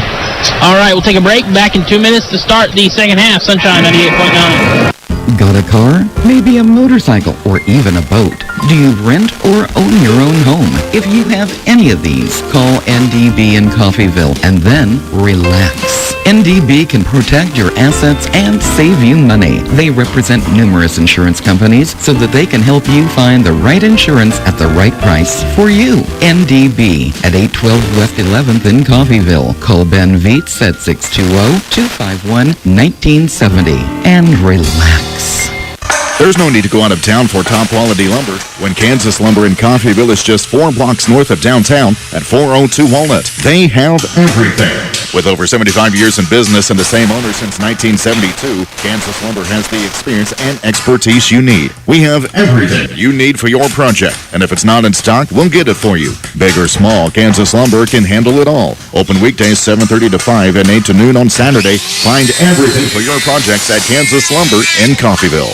All right, we'll take a break. Back in 2 minutes to start the second half. Sunshine 98.9. Got a car? Maybe a motorcycle or even a boat? Do you rent or own your own home? If you have any of these, call NDB in Coffeyville and then relax. NDB can protect your assets and save you money. They represent numerous insurance companies so that they can help you find the right insurance at the right price for you. NDB at 812 West 11th in Coffeyville. Call Ben Vietz at 620-251-1970 and relax. There's no need to go out of town for top-quality lumber when Kansas Lumber in Coffeyville is just 4 blocks north of downtown at 402 Walnut. They have everything. With over 75 years in business and the same owner since 1972, Kansas Lumber has the experience and expertise you need. We have everything you need for your project, and if it's not in stock, we'll get it for you. Big or small, Kansas Lumber can handle it all. Open weekdays 7:30 to 5 and 8 to noon on Saturday. Find everything for your projects at Kansas Lumber in Coffeyville.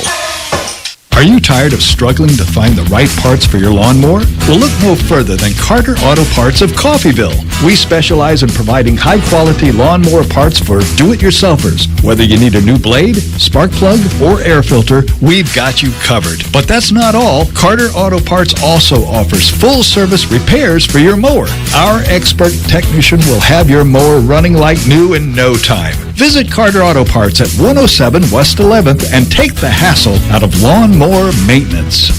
Are you tired of struggling to find the right parts for your lawnmower? Well, look no further than Carter Auto Parts of Coffeyville. We specialize in providing high-quality lawnmower parts for do-it-yourselfers. Whether you need a new blade, spark plug, or air filter, we've got you covered. But that's not all. Carter Auto Parts also offers full-service repairs for your mower. Our expert technician will have your mower running like new in no time. Visit Carter Auto Parts at 107 West 11th and take the hassle out of lawnmower maintenance.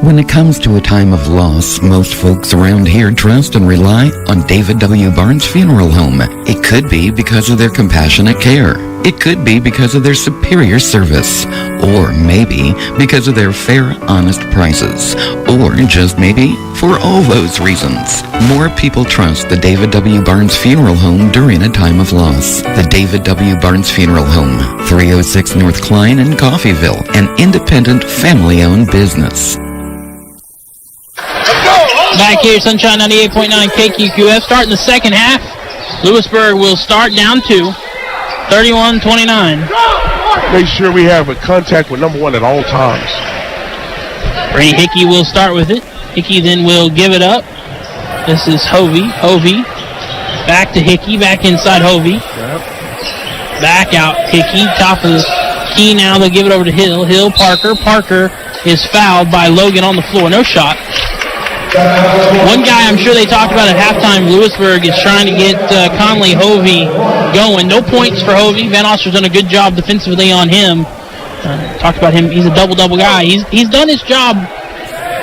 When it comes to a time of loss, most folks around here trust and rely on David W. Barnes Funeral Home. It could be because of their compassionate care. It could be because of their superior service. Or maybe because of their fair, honest prices. Or just maybe for all those reasons. More people trust the David W. Barnes Funeral Home during a time of loss. The David W. Barnes Funeral Home, 306 North Klein in Coffeyville, an independent, family-owned business. Back here, Sunshine 98.9 KQQF. Starting the second half. Louisburg will start down 2, 31-29. Make sure we have a contact with number one at all times. Brady Hickey will start with it. Hickey then will give it up. This is Hovey. Hovey back to Hickey. Back inside Hovey. Yep. Back out Hickey. Top of the key now. They'll give it over to Hill. Hill, Parker. Parker is fouled by Logan on the floor. No shot. One guy I'm sure they talked about at halftime, Louisburg, is trying to get Conley Hovey going. No points for Hovey. Van Oster's done a good job defensively on him. Talked about him. He's a double-double guy. He's done his job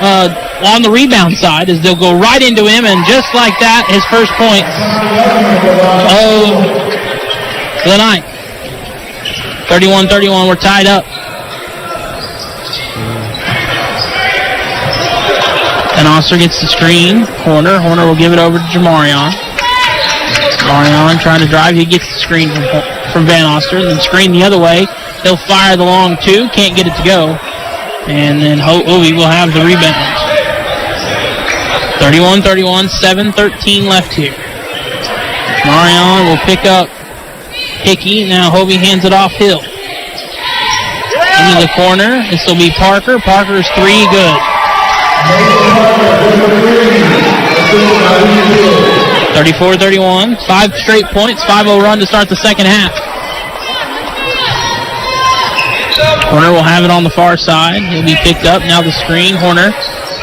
on the rebound side as they'll go right into him, and just like that, his first points of the night. 31-31, we're tied up. And Oster gets the screen. Horner will give it over to Jamarion. Jamarion trying to drive. He gets the screen from Van Oster. Then screen the other way. He'll fire the long two. Can't get it to go. And then Hovey will have the rebound. 31-31, 7:13 left here. Jamarion will pick up Hickey. Now Hovey hands it off Hill. Into the corner. This will be Parker. Parker's three, good. 34-31, 5 straight points, 5-0 run to start the second half. Horner will have it on the far side. He'll be picked up. Now the screen. Horner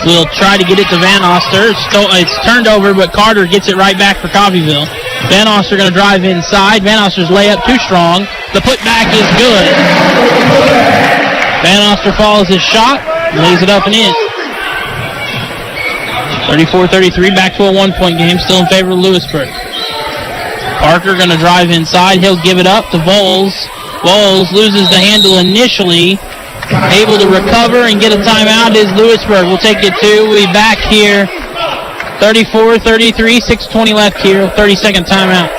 will try to get it to Van Oster. It's turned over, but Carter gets it right back for Coffeyville. Van Oster going to drive inside. Van Oster's layup too strong. The putback is good. Van Oster follows his shot, lays it up and in. 34-33, back to a one-point game, still in favor of Louisburg. Parker going to drive inside. He'll give it up to Voles. Voles loses the handle initially. Able to recover and get a timeout is Louisburg. We'll take it to. We'll be back here. 34-33, 6:20 left here. 30-second timeout.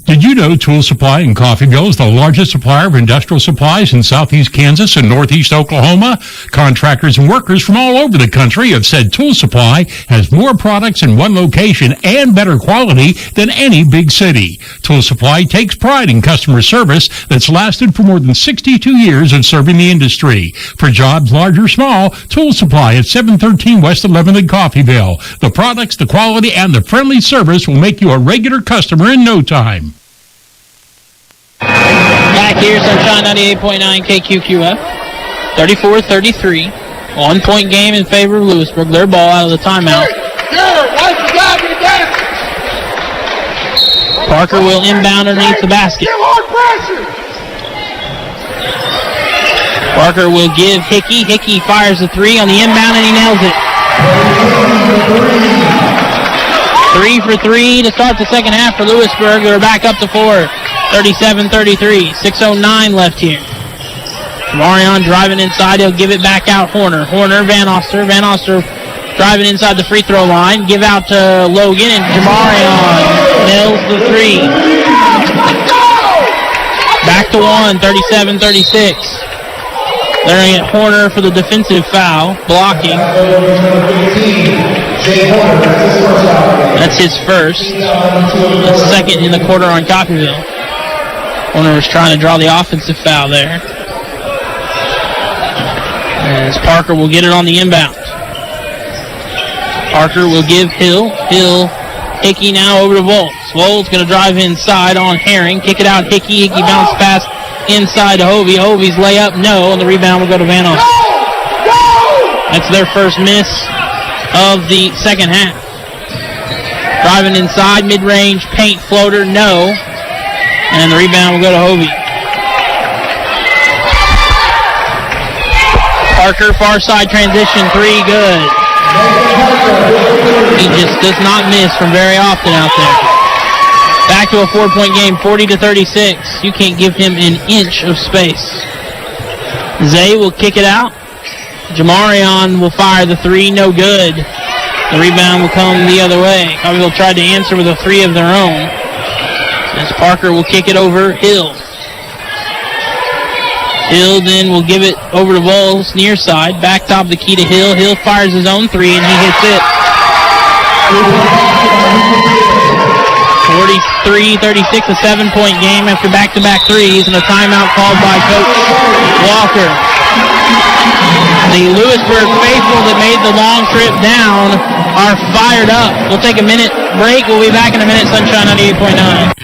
Did you know Tool Supply in Coffeyville is the largest supplier of industrial supplies in southeast Kansas and northeast Oklahoma? Contractors and workers from all over the country have said Tool Supply has more products in one location and better quality than any big city. Tool Supply takes pride in customer service that's lasted for more than 62 years of serving the industry. For jobs large or small, Tool Supply at 713 West 11th in Coffeyville. The products, the quality, and the friendly service will make you a regular customer in no time. Back here, Sunshine 98.9 KQQF. 34-33. 1-point game in favor of Louisburg. Their ball out of the timeout. Parker will inbound underneath the basket. Parker will give Hickey. Hickey fires the three on the inbound and he nails it. 3 for 3 to start the second half for Louisburg. They're back up to 4. 37-33, 6:09 left here. Marion driving inside, he'll give it back out Horner. Horner, Van Oster. Van Oster driving inside the free throw line. Give out to Logan and Jamarion nails the three. Back to 1, 37-36. They're going to get Horner for the defensive foul, blocking. That's his first. That's second in the quarter on Coffeyville. Horner was trying to draw the offensive foul there. As Parker will get it on the inbound. Parker will give Hill. Hickey now over to Volz. Volz going to drive inside on Herring. Kick it out Hickey. Hickey bounce pass inside to Hovey. Hovey's layup, no. And the rebound will go to Van Oster. That's their first miss of the second half. Driving inside, mid-range paint floater, no. And the rebound will go to Hovey. Parker, far side transition, three, good. He just does not miss from very often out there. Back to a 4-point game, 40-36. You can't give him an inch of space. Zay will kick it out. Jamarion will fire the three, no good. The rebound will come the other way. Coffeyville tried to answer with a three of their own. As Parker will kick it over Hill. Hill then will give it over to Voles, near side. Back top of the key to Hill. Hill fires his own three, and he hits it. 43-36, a 7-point game after back-to-back threes, and a timeout called by Coach Walker. The Louisburg faithful that made the long trip down are fired up. We'll take a minute break. We'll be back in a minute. Sunshine 98.9.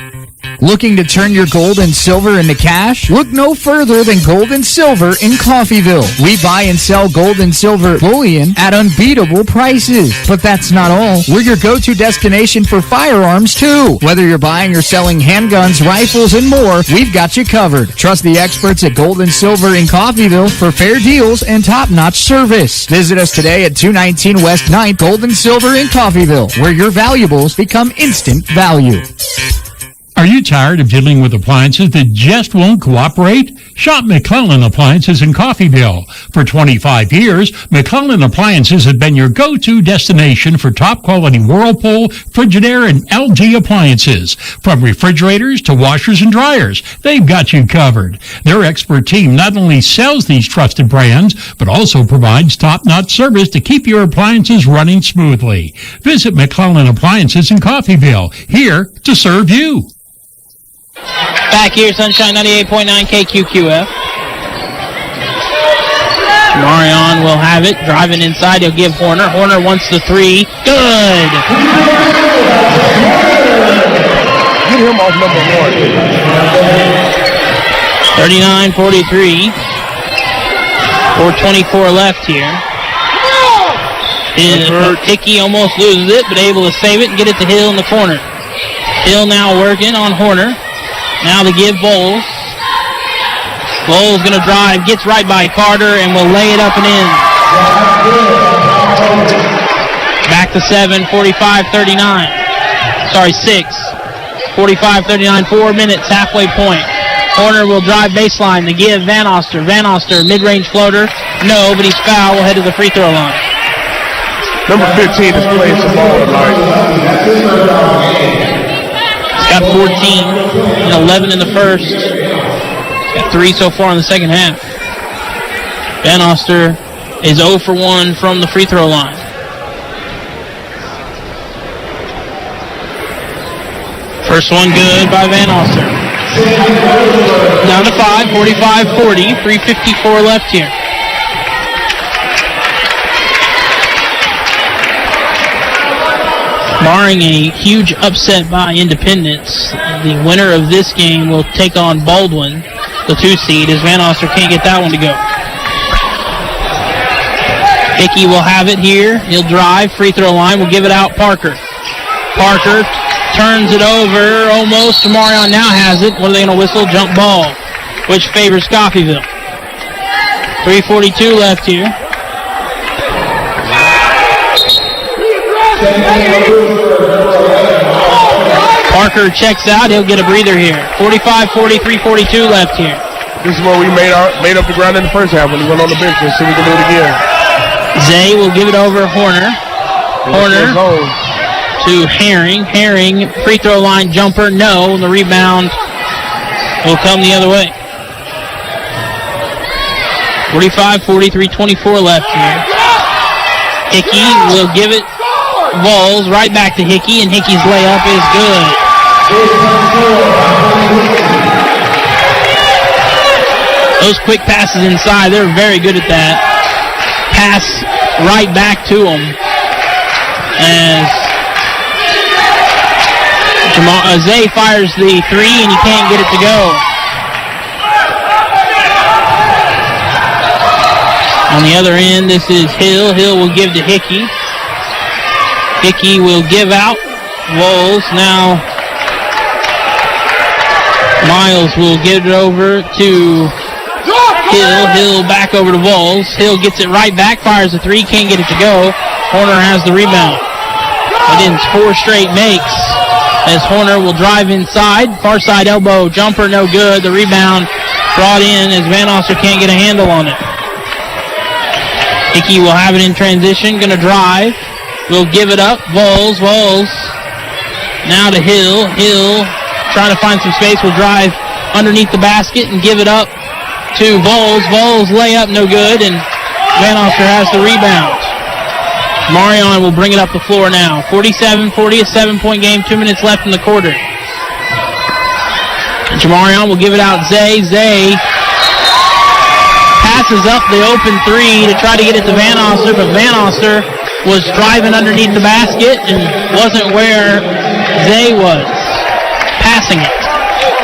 Looking to turn your gold and silver into cash? Look no further than Gold and Silver in Coffeyville. We buy and sell gold and silver bullion at unbeatable prices. But that's not all. We're your go-to destination for firearms, too. Whether you're buying or selling handguns, rifles, and more, we've got you covered. Trust the experts at Gold and Silver in Coffeyville for fair deals and top-notch service. Visit us today at 219 West 9th, Gold and Silver in Coffeyville, where your valuables become instant value. Are you tired of dealing with appliances that just won't cooperate? Shop McClellan Appliances in Coffeyville. For 25 years, McClellan Appliances have been your go-to destination for top-quality Whirlpool, Frigidaire, and LG appliances. From refrigerators to washers and dryers, they've got you covered. Their expert team not only sells these trusted brands, but also provides top-notch service to keep your appliances running smoothly. Visit McClellan Appliances in Coffeyville, here to serve you. Back here, Sunshine 98.9 KQQF. Marion will have it. Driving inside, he'll give Horner. Horner wants the three. Good! Get him off number 1. 39-43. 4:24 left here. Hickey almost loses it, but able to save it and get it to Hill in the corner. Hill now working on Horner. Now to give Bowles. Bowles going to drive, gets right by Carter, and will lay it up and in. Back to 7, 45-39. Sorry, 6. 45-39, 4 minutes, halfway point. Horner will drive baseline to give Van Oster. Van Oster, mid-range floater. No, but he's foul. Will head to the free throw line. Number 15 is playing some ball tonight. Got 14 and 11 in the first. Got 3 so far in the second half. Van Oster is 0 for 1 from the free throw line. First one good by Van Oster. Down to 5, 45-40, 3:54 left here. Barring a huge upset by Independence, the winner of this game will take on Baldwin, the 2 seed, as Van Oster can't get that one to go. Hickey will have it here. He'll drive, free throw line, will give it out Parker. Parker turns it over almost. Marion now has it. What are they going to whistle? Jump ball, which favors Coffeyville. 3:42 left here. Parker checks out. He'll get a breather here. 45-40, 3:42 left here. This is where we made up the ground in the first half when he went on the bench. Let's see if we can do it again. Zay will give it over Horner. Horner to Herring. Herring, free throw line jumper. No. The rebound will come the other way. 45-40, 3:24 left here. Hickey will give it. Vols right back to Hickey, and Hickey's layup is good. Those quick passes inside, they're very good at that. Pass right back to him as Zay fires the three, and he can't get it to go. On the other end, this is Hill. Hill will give to Hickey. Hickey will give out. Vols now. Miles will get it over to Hill. Hill back over to Vols. Hill gets it right back, fires a three, can't get it to go. Horner has the rebound. Within 4 straight makes as Horner will drive inside. Far side elbow jumper, no good. The rebound brought in as Van Oster can't get a handle on it. Hickey will have it in transition, going to drive. Will give it up. Vols. Now to Hill. Hill trying to find some space. Will drive underneath the basket and give it up to Vols. Vols layup, no good, and Van Oster has the rebound. Marion will bring it up the floor now. 47-40, a 7-point game, 2 minutes left in the quarter. And Jamarion will give it out. Zay passes up the open three to try to get it to Van Oster, but Van Oster was driving underneath the basket and wasn't where Zay was passing it.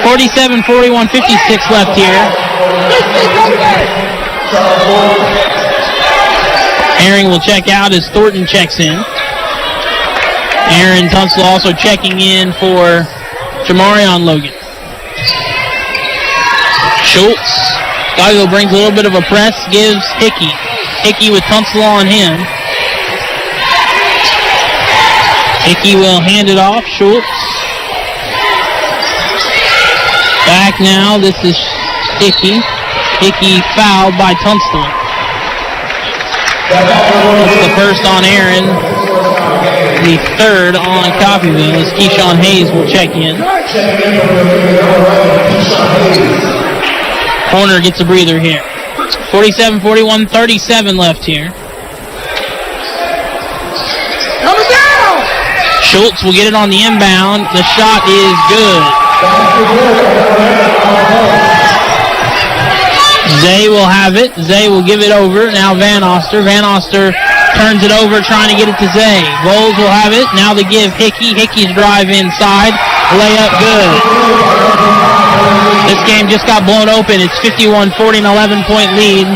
47-41, 56 left here. Herring will check out as Thornton checks in. Aaron Tunstall also checking in for Jamarion Logan. Schultz. Coffeyville brings a little bit of a press, gives Hickey. Hickey with Tunstall on him. Hickey will hand it off. Schultz. Back now. This is Hickey. Hickey fouled by Tunstall. That's the first on Aaron. The third on Coffeyville as Keyshawn Hayes will check in. Corner gets a breather here. 47-41, 37 left here. Schultz will get it on the inbound. The shot is good. Zay will have it. Zay will give it over. Now Van Oster. Van Oster turns it over, trying to get it to Zay. Bowles will have it. Now they give Hickey. Hickey's drive inside. Layup good. This game just got blown open. It's 51-40, an 11-point lead.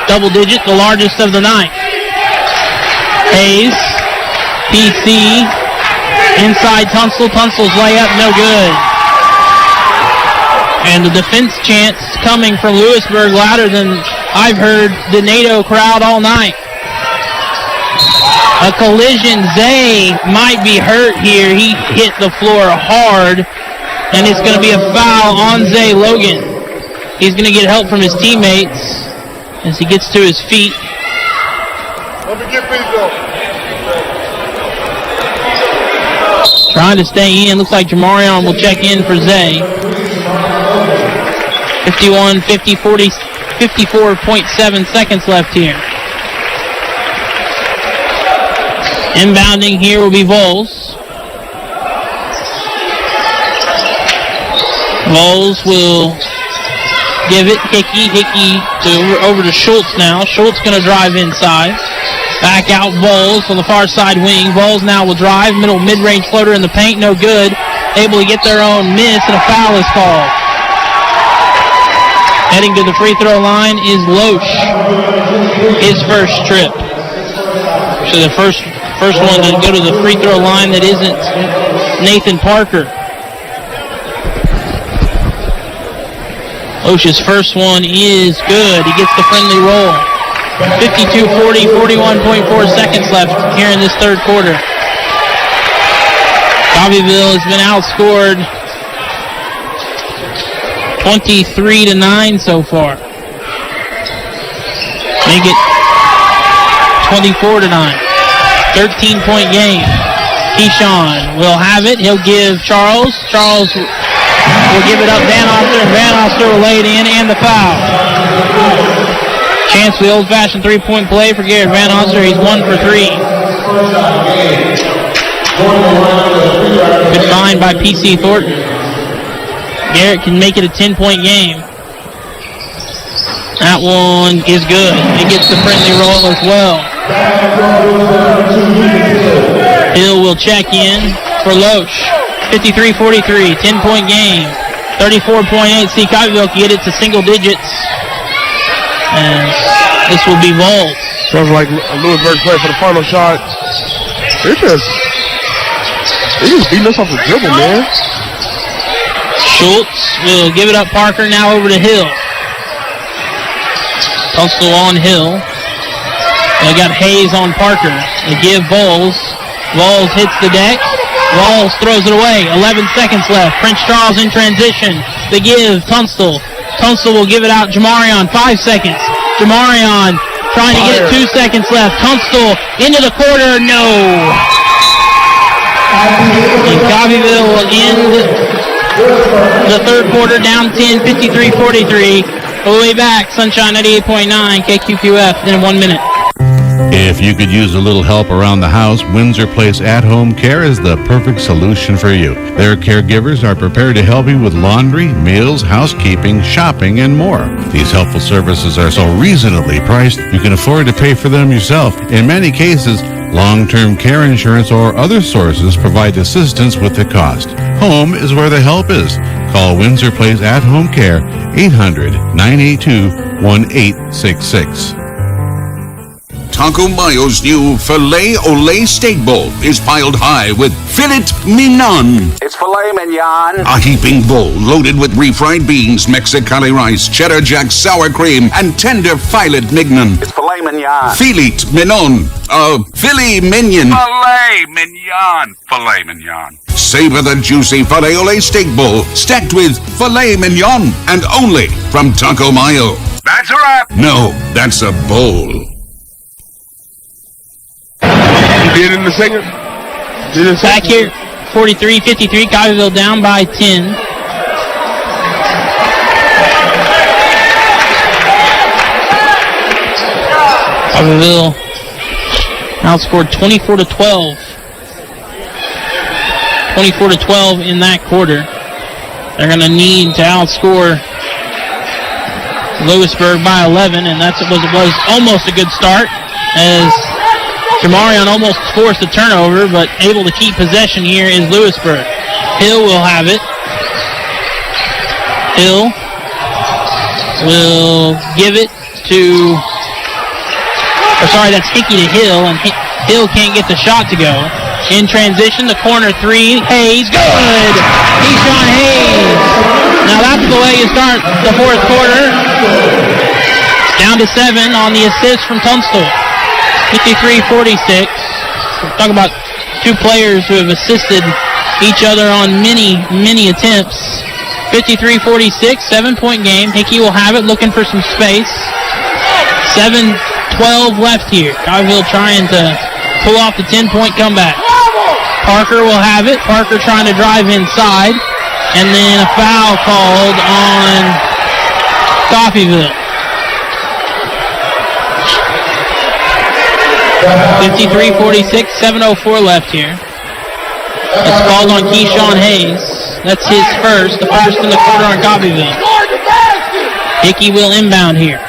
Double digit, the largest of the night. Hayes. PC. Inside Tunstall. Tunstall's layup, no good. And the defense chants coming from Louisburg louder than I've heard the NATO crowd all night. A collision. Zay might be hurt here. He hit the floor hard, and it's going to be a foul on Zay Logan. He's going to get help from his teammates as he gets to his feet. Let me get these Trying to stay in. Looks like Jamarion will check in for Zay. 54.7 seconds left here. Inbounding here will be Voles. Voles will give it. Hickey over to Schultz now. Schultz going to drive inside. Back out Voles on the far side wing. Voles now will drive. Mid-range floater in the paint. No good. Able to get their own miss, and a foul is called. Heading to the free throw line is Loesch. His first trip. So the first one to go to the free throw line that isn't Nathan Parker. Loesch's first one is good. He gets the friendly roll. 52-40, 41.4 seconds left here in this third quarter. Coffeyville has been outscored 23-9 so far. Make it 24-9. 13-point game. Keyshawn will have it. He'll give Charles. Charles will give it up Van Oster, and Van Oster will lay it in, and the foul. Chance for the old-fashioned three-point play for Garrett Van Oster. He's 1 for 3. Good find by PC Thornton. Garrett can make it a 10-point game. That one is good. It gets the friendly roll as well. Hill will check in for Loesch. 53-43, 10-point game. 34.8. See, Coffeyville can get it to single digits. And this will be Voles. Sounds like Louisburg playing for the final shot. They just beating us off the dribble, man. Schultz will give it up. Parker now over to Hill. Tunstall on Hill. They got Hayes on Parker. They give Voles. Voles hits the deck. Voles throws it away. 11 seconds left. Prince Charles in transition. They give Tunstall. Tunstall will give it out. Jamarion, 5 seconds. Jamarion trying to get it. 2 seconds left. Tunstall into the quarter. No. And Coffeyville will end the third quarter down 10, 53-43. We'll be back. Sunshine 98.9 KQQF in 1 minute. If you could use a little help around the house, Windsor Place At-Home Care is the perfect solution for you. Their caregivers are prepared to help you with laundry, meals, housekeeping, shopping, and more. These helpful services are so reasonably priced, you can afford to pay for them yourself. In many cases, long-term care insurance or other sources provide assistance with the cost. Home is where the help is. Call Windsor Place At Home Care 800-982-1866. Taco Mayo's new Filet Olé Steak Bowl is piled high with filet mignon. It's filet mignon. A heaping bowl loaded with refried beans, Mexicali rice, cheddar jack, sour cream, and tender filet mignon. It's filet mignon. Filet mignon. Filet mignon. Filet mignon. Filet mignon. Savor the juicy Filet Olé Steak Bowl stacked with filet mignon and only from Taco Mayo. That's a wrap. No, that's a bowl. You did in the second? Back here, 43-53, Coffeyville down by 10. Coffeyville outscored 24-12. 24-12 in that quarter. They're going to need to outscore Louisburg by 11, and that was almost a good start as Jamarion almost forced a turnover, but able to keep possession here is Louisburg. Hill will have it. Hill will give it to, that's Hickey to Hill, and Hill can't get the shot to go. In transition, the corner three, Hayes, good! Keyshawn Hayes. Now that's the way you start the fourth quarter. Down to 7 on the assist from Tunstall. 53-46. We're talking about two players who have assisted each other on many attempts. 53-46, 7-point game. Hickey will have it, looking for some space. 7:12 left here. Coffeyville trying to pull off the 10-point comeback. Parker will have it. Parker trying to drive inside. And then a foul called on Coffeyville. 53-46, 7:04 left here. It's called on Keyshawn Hayes. That's his first, the first in the quarter on Coffeyville. Hickey will inbound here.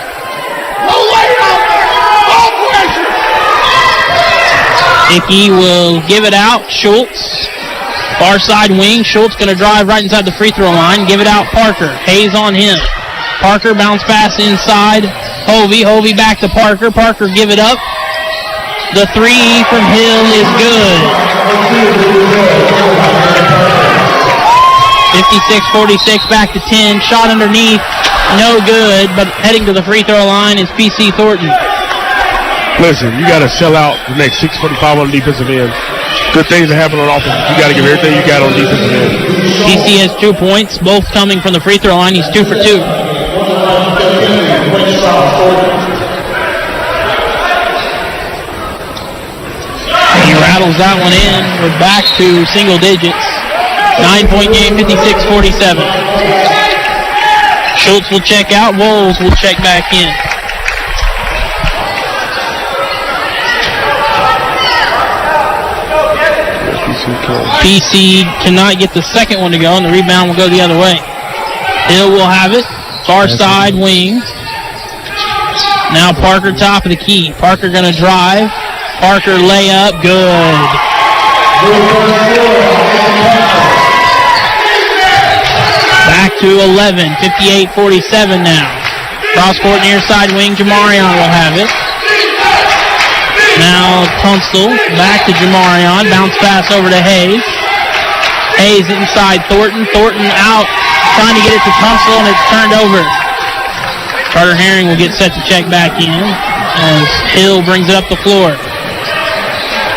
Hickey will give it out. Schultz, far side wing. Schultz going to drive right inside the free throw line. Give it out Parker. Hayes on him. Parker bounce pass inside. Hovey back to Parker. Parker give it up. The three from Hill is good. 56-46, back to 10. Shot underneath, no good, but heading to the free throw line is PC Thornton. Listen, you got to sell out the next 6:45 on the defensive end. Good things that happen on offense. You got to give everything you got on defensive end. PC has 2 points, both coming from the free throw line. He's 2 for 2. He rattles that one in. We're back to single digits. 9-point game, 56-47. Schultz will check out. Wolves will check back in. PC cannot get the second one to go, and the rebound will go the other way. Hill will have it. Far side wing. Now Parker top of the key. Parker going to drive. Parker layup, good. Back to 11, 58-47 now. Cross court near side wing, Jamarion will have it. Now Tunstall, back to Jamarion, bounce pass over to Hayes. Hayes inside Thornton, Thornton out, trying to get it to Tunstall, and it's turned over. Carter Herring will get set to check back in as Hill brings it up the floor.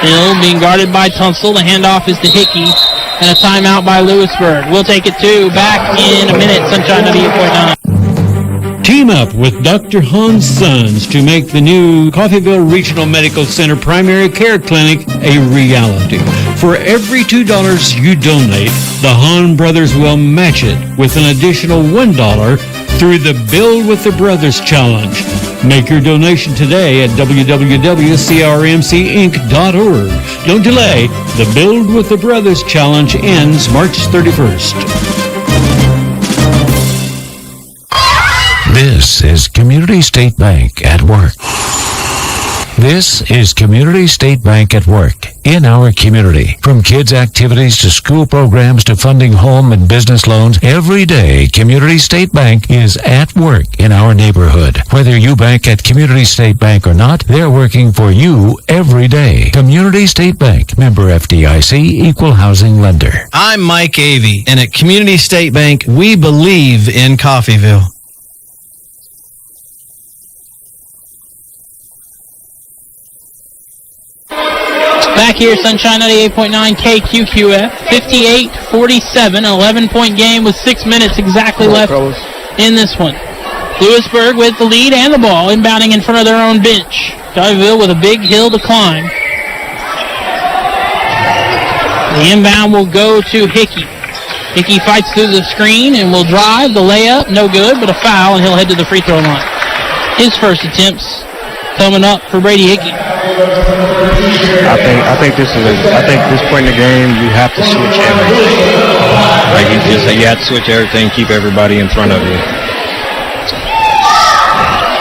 Hill being guarded by Tunstall. The handoff is to Hickey. And a timeout by Louisburg. We'll take it to back in a minute. Sunshine 98.9. Team up with Dr. Hahn's Sons to make the new Coffeyville Regional Medical Center Primary Care Clinic a reality. For every $2 you donate, the Hahn brothers will match it with an additional $1 through the Build with the Brothers Challenge. Make your donation today at www.crmcinc.org. Don't delay. The Build with the Brothers Challenge ends March 31st. This is Community State Bank at work. This is Community State Bank at work in our community. From kids' activities to school programs to funding home and business loans, every day Community State Bank is at work in our neighborhood. Whether you bank at Community State Bank or not, they're working for you every day. Community State Bank, member FDIC, equal housing lender. I'm Mike Avey, and at Community State Bank, we believe in Coffeyville. Back here, Sunshine 98.9 KQQF, 58-47, 11-point game with 6 minutes exactly left in this one. Louisburg with the lead and the ball, inbounding in front of their own bench. Coffeyville with a big hill to climb. The inbound will go to Hickey. Hickey fights through the screen and will drive. The layup, no good, but a foul, and he'll head to the free throw line. His first attempts coming up for Brady Hickey. I think this point in the game you have to switch everything. Like you have to switch everything, keep everybody in front of you.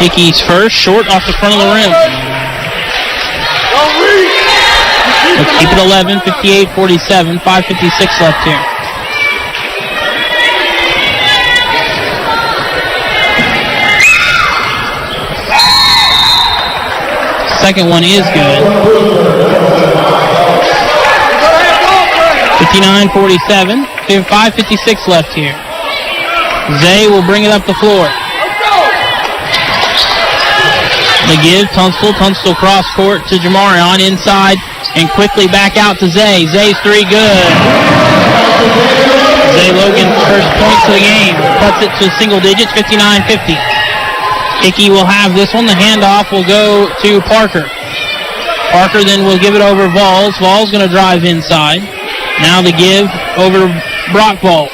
Hickey's first, short off the front of the rim. Let's keep it 11, 58-47, 5:56 left here. Second one is good. 59-47, 5:56 left here. Zay will bring it up the floor. They give Tunstall cross court to Jamarion inside and quickly back out to Zay. Zay's three good. Zay Logan's first points of the game. Cuts it to single digits, 59-50. Hickey will have this one. The handoff will go to Parker. Parker then will give it over Vols. Vols going to drive inside. Now the give over Brock Vols.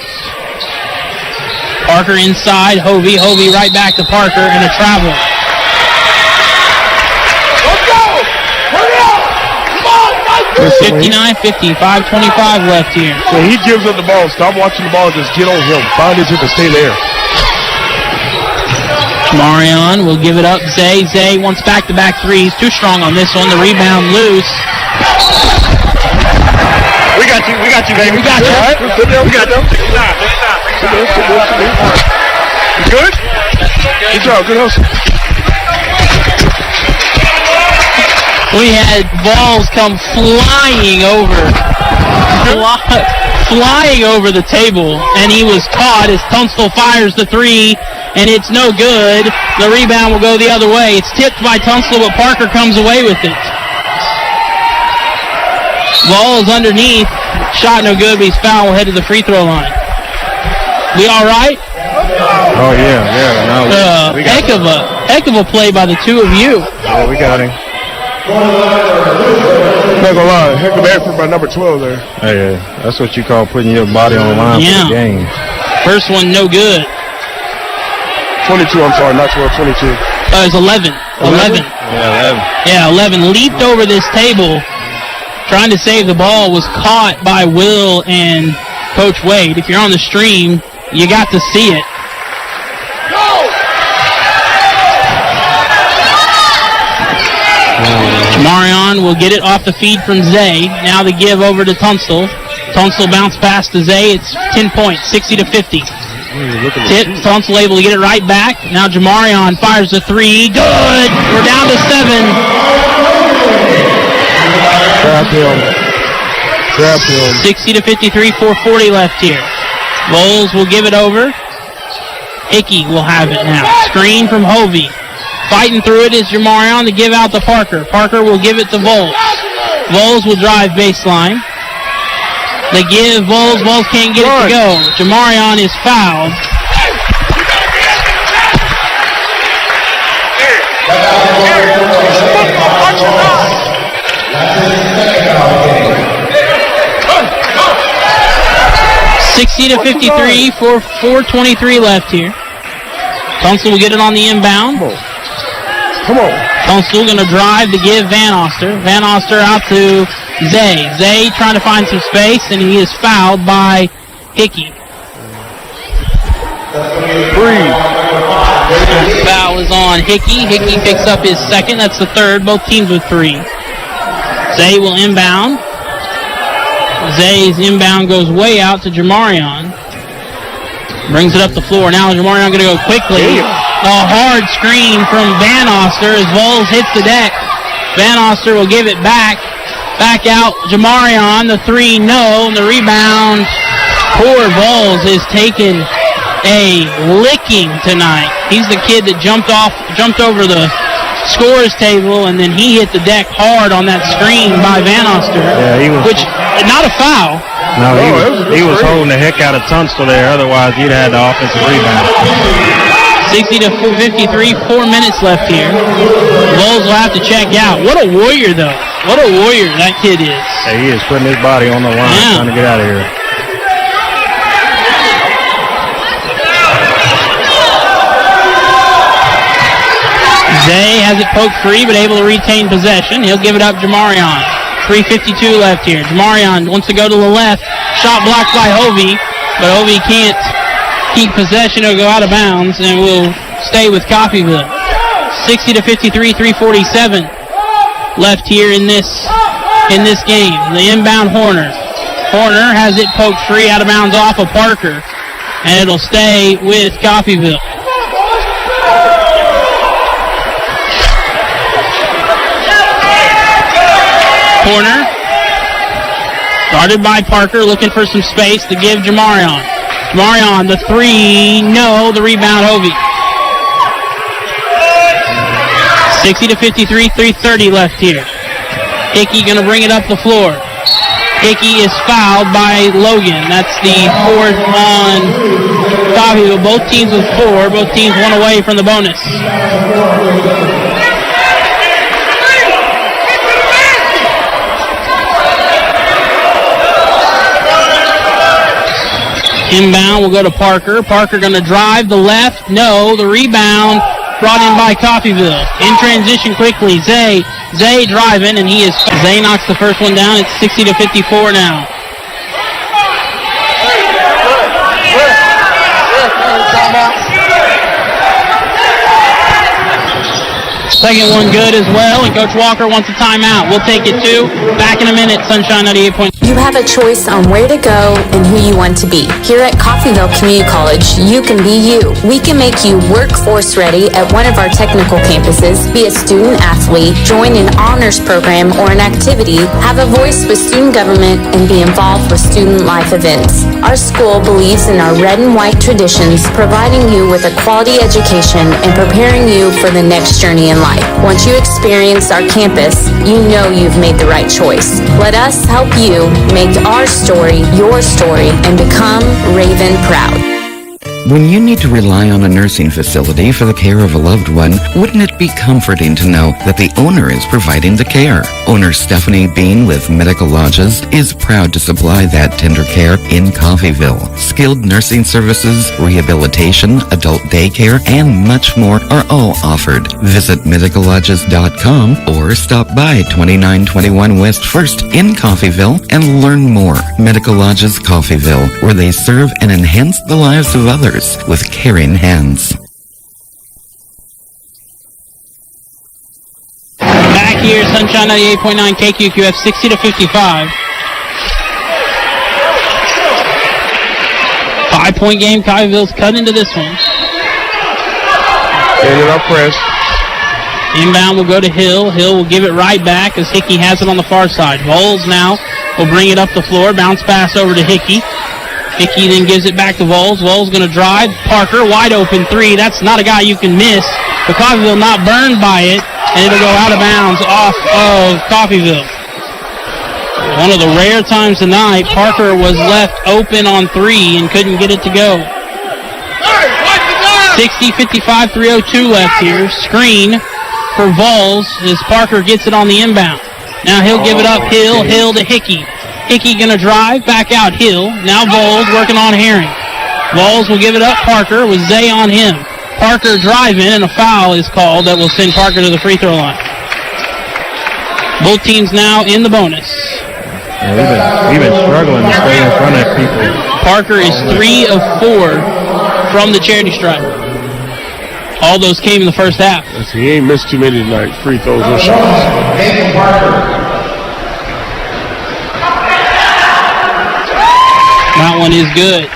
Parker inside. Hovey right back to Parker and a travel. Let's go! Hurry up! Come on, 59-50, 5:25 left here. When he gives up the ball, stop watching the ball and just get on him. Find it just to stay there. Marion will give it up. Zay wants back-to-back threes. Too strong on this one. The rebound loose. We got you, baby. We got you. All right? We got you. Good? Good job. Good hustle. We had balls come flying over the table, and he was caught as Tunstall fires the three, and it's no good. The rebound will go the other way. It's tipped by Tunstall, but Parker comes away with it. Ball is underneath. Shot no good, but he's fouled. Will head to the free throw line. We all right? Oh yeah. No, we got heck of a play by the two of you. Yeah, we got him. Not gonna lie, heck of an effort by number 12 there. Hey, that's what you call putting your body on the line for the game. First one, no good. 22, I'm sorry, not 12, 22. It was 11. 11. Yeah, 11. Leaped over this table, trying to save the ball, was caught by Will and Coach Wade. If you're on the stream, you got to see it. Marion will get it off the feed from Zay. Now the give over to Tunstall. Tunstall bounce pass to Zay. It's 10 points, 60-50. Tip, Tunstall able to get it right back. Now Jamarion fires the three. Good! We're down to 7. Grab him. 60-53, 4:40 left here. Vols will give it over. Hickey will have it now. Screen from Hovey. Fighting through it is Jamarion to give out to Parker. Parker will give it to Vols. Vols will drive baseline. They give Vols. Vols can't get it to go. Jamarion is fouled. $60-53 for 4:23 left here. Tunstall will get it on the inbound. Come on. Tunstall going to drive to give Van Oster. Van Oster out to Zay. Zay trying to find some space, and he is fouled by Hickey. Breathe. foul is on Hickey. Hickey picks up his second. That's the third. Both teams with 3. Zay will inbound. Zay's inbound goes way out to Jamarion. Brings it up the floor. Now Jamarion going to go quickly. A hard screen from Van Oster as Vols hits the deck. Van Oster will give it back. Back out Jamarion. The 3, no. And the rebound. Poor Vols is taking a licking tonight. He's the kid that jumped over the scores table, and then he hit the deck hard on that screen by Van Oster. Yeah, which, not a foul. No, he was holding the heck out of Tunstall there. Otherwise, he'd had the offensive rebound. 60 to 53, 4 minutes left here. Vols will have to check out. What a warrior, though. What a warrior that kid is. Yeah, he is putting his body on the line, trying to get out of here. Zay has it poked free, but able to retain possession. He'll give it up Jamarion. 3:52 left here. Jamarion wants to go to the left. Shot blocked by Hovey, but Hovey can't keep possession. It'll go out of bounds, and will stay with Coffeyville. 60 to 53, 3:47 left here in this game. The inbound Horner. Horner has it poked free, out of bounds off of Parker, and it'll stay with Coffeyville. Corner. Started by Parker, looking for some space to give Jamarion. Jamarion, the 3, no. The rebound, Hovey. 60 to 53, 3:30 left here. Hickey going to bring it up the floor. Hickey is fouled by Logan. That's the 4th on Coffeyville. Both teams with 4. Both teams 1 away from the bonus. Inbound will go to Parker. Parker going to drive the left. No. The rebound brought in by Coffeyville. In transition quickly. Zay driving, and Zay knocks the first one down. It's 60 to 54 now. Second one good as well, and Coach Walker wants a timeout. We'll take it too. Back in a minute, Sunshine 98. You have a choice on where to go and who you want to be. Here at Coffeyville Community College, you can be you. We can make you workforce ready at one of our technical campuses, be a student athlete, join an honors program or an activity, have a voice with student government, and be involved with student life events. Our school believes in our red and white traditions, providing you with a quality education and preparing you for the next journey in life. Once you experience our campus, you know you've made the right choice. Let us help you make our story your story and become Raven proud. When you need to rely on a nursing facility for the care of a loved one, wouldn't it be comforting to know that the owner is providing the care? Owner Stephanie Bean with Medical Lodges is proud to supply that tender care in Coffeyville. Skilled nursing services, rehabilitation, adult daycare, and much more are all offered. Visit medicallodges.com or stop by 2921 West 1st in Coffeyville and learn more. Medical Lodges Coffeyville, where they serve and enhance the lives of others with caring hands. Back here, Sunshine 98.9 KQQF, 60 to 55. 5-point game. Coffeyville's cut into this one. Ended up press. Inbound will go to Hill. Hill will give it right back as Hickey has it on the far side. Vols now will bring it up the floor. Bounce pass over to Hickey. Hickey then gives it back to Vols. Vols going to drive. Parker, wide open 3. That's not a guy you can miss. But Coffeyville not burned by it, and it'll go out of bounds off of Coffeyville. One of the rare times tonight, Parker was left open on 3 and couldn't get it to go. 60, 55, 3:02 left here. Screen for Vols as Parker gets it on the inbound. Now he'll give it up Hill. Hill to Hickey. Hickey going to drive, back out Hill. Now Vols working on Herring. Vols will give it up Parker with Zay on him. Parker driving, and a foul is called that will send Parker to the free throw line. Both teams now in the bonus. Yeah, we've been struggling to stay in front of people. Parker is 3 of 4 from the charity stripe. All those came in the first half. He ain't missed too many tonight. Free throws or shots. That one is good.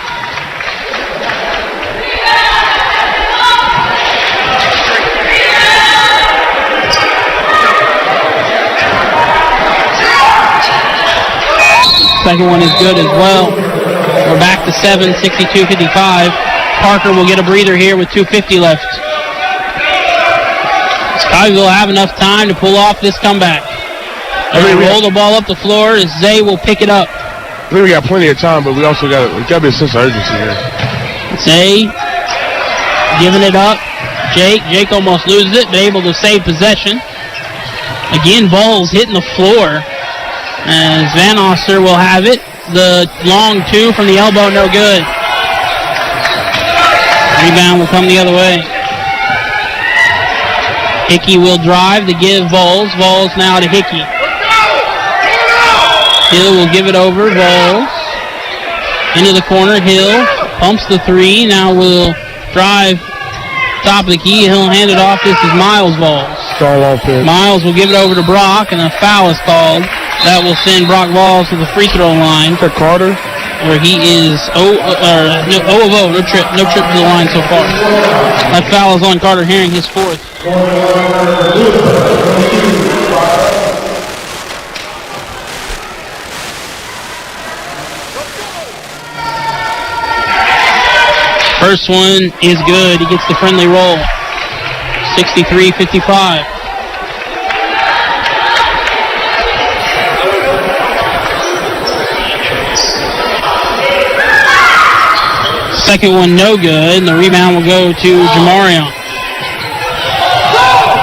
Second one is good as well. We're back to 7, 62-55. Parker will get a breather here with 2:50 left. Coffeyville will have enough time to pull off this comeback. They're going to roll the ball up the floor as Zay will pick it up. I think we got plenty of time, but we also got to be a sense of urgency here. Zay giving it up. Jake almost loses it, but able to save possession. Again, ball's hitting the floor. As Van Oster will have it. The long two from the elbow, no good. Rebound will come the other way. Hickey will drive to give Vols. Vols now to Hickey. Hill will give it over. Vols into the corner. Hill pumps the three. Now will drive top of the key. He'll hand it off. This is Miles Vols. Miles will give it over to Brock, and a foul is called. That will send Brock Vols to the free throw line. For Carter, where he is 0 of 0. No trip to the line so far. That foul is on Carter Herring, his fourth. First one is good. He gets the friendly roll. 63-55. Second one no good, and the rebound will go to Jamarion.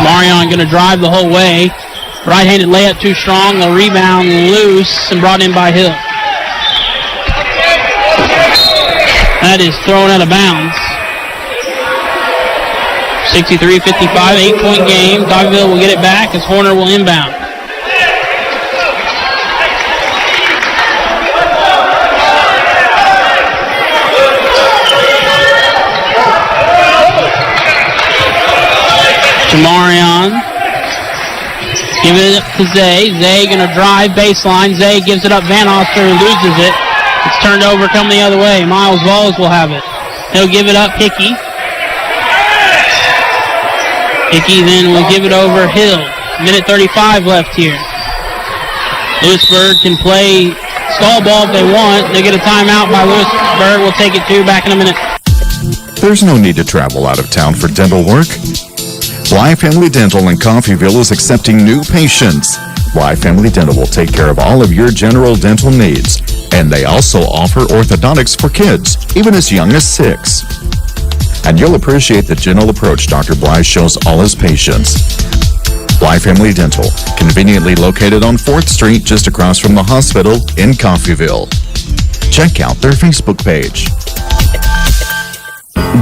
Jamarion going to drive the whole way. Right-handed layup too strong. The rebound loose and brought in by Hill. That is thrown out of bounds. 63-55, 8-point game. Coffeyville will get it back as Horner will inbound. Jamarion. Give it up to Zay. Zay going to drive baseline. Zay gives it up. Van Oster loses it. It's turned over, come the other way. Miles Vols will have it. He'll give it up. Hickey. Hickey then will give it over Hill. Minute 35 left here. Louisburg can play stall ball if they want. They get a timeout by Louisburg. We'll take it two back in a minute. There's no need to travel out of town for dental work. Bly Family Dental in Coffeyville is accepting new patients. Bly Family Dental will take care of all of your general dental needs. And they also offer orthodontics for kids, even as young as 6. And you'll appreciate the gentle approach Dr. Bly shows all his patients. Bly Family Dental, conveniently located on 4th Street, just across from the hospital in Coffeyville. Check out their Facebook page.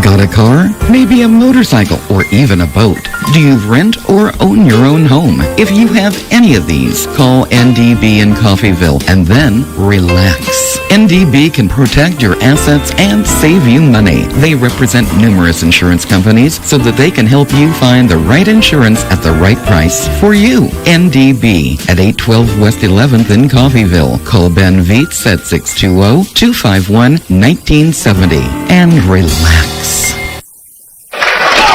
Got a car? Maybe a motorcycle or even a boat? Do you rent or own your own home? If you have any of these, call NDB in Coffeyville and then relax. NDB can protect your assets and save you money. They represent numerous insurance companies so that they can help you find the right insurance at the right price for you. NDB at 812 West 11th in Coffeyville. Call Ben Vietz at 620-251-1970 and relax.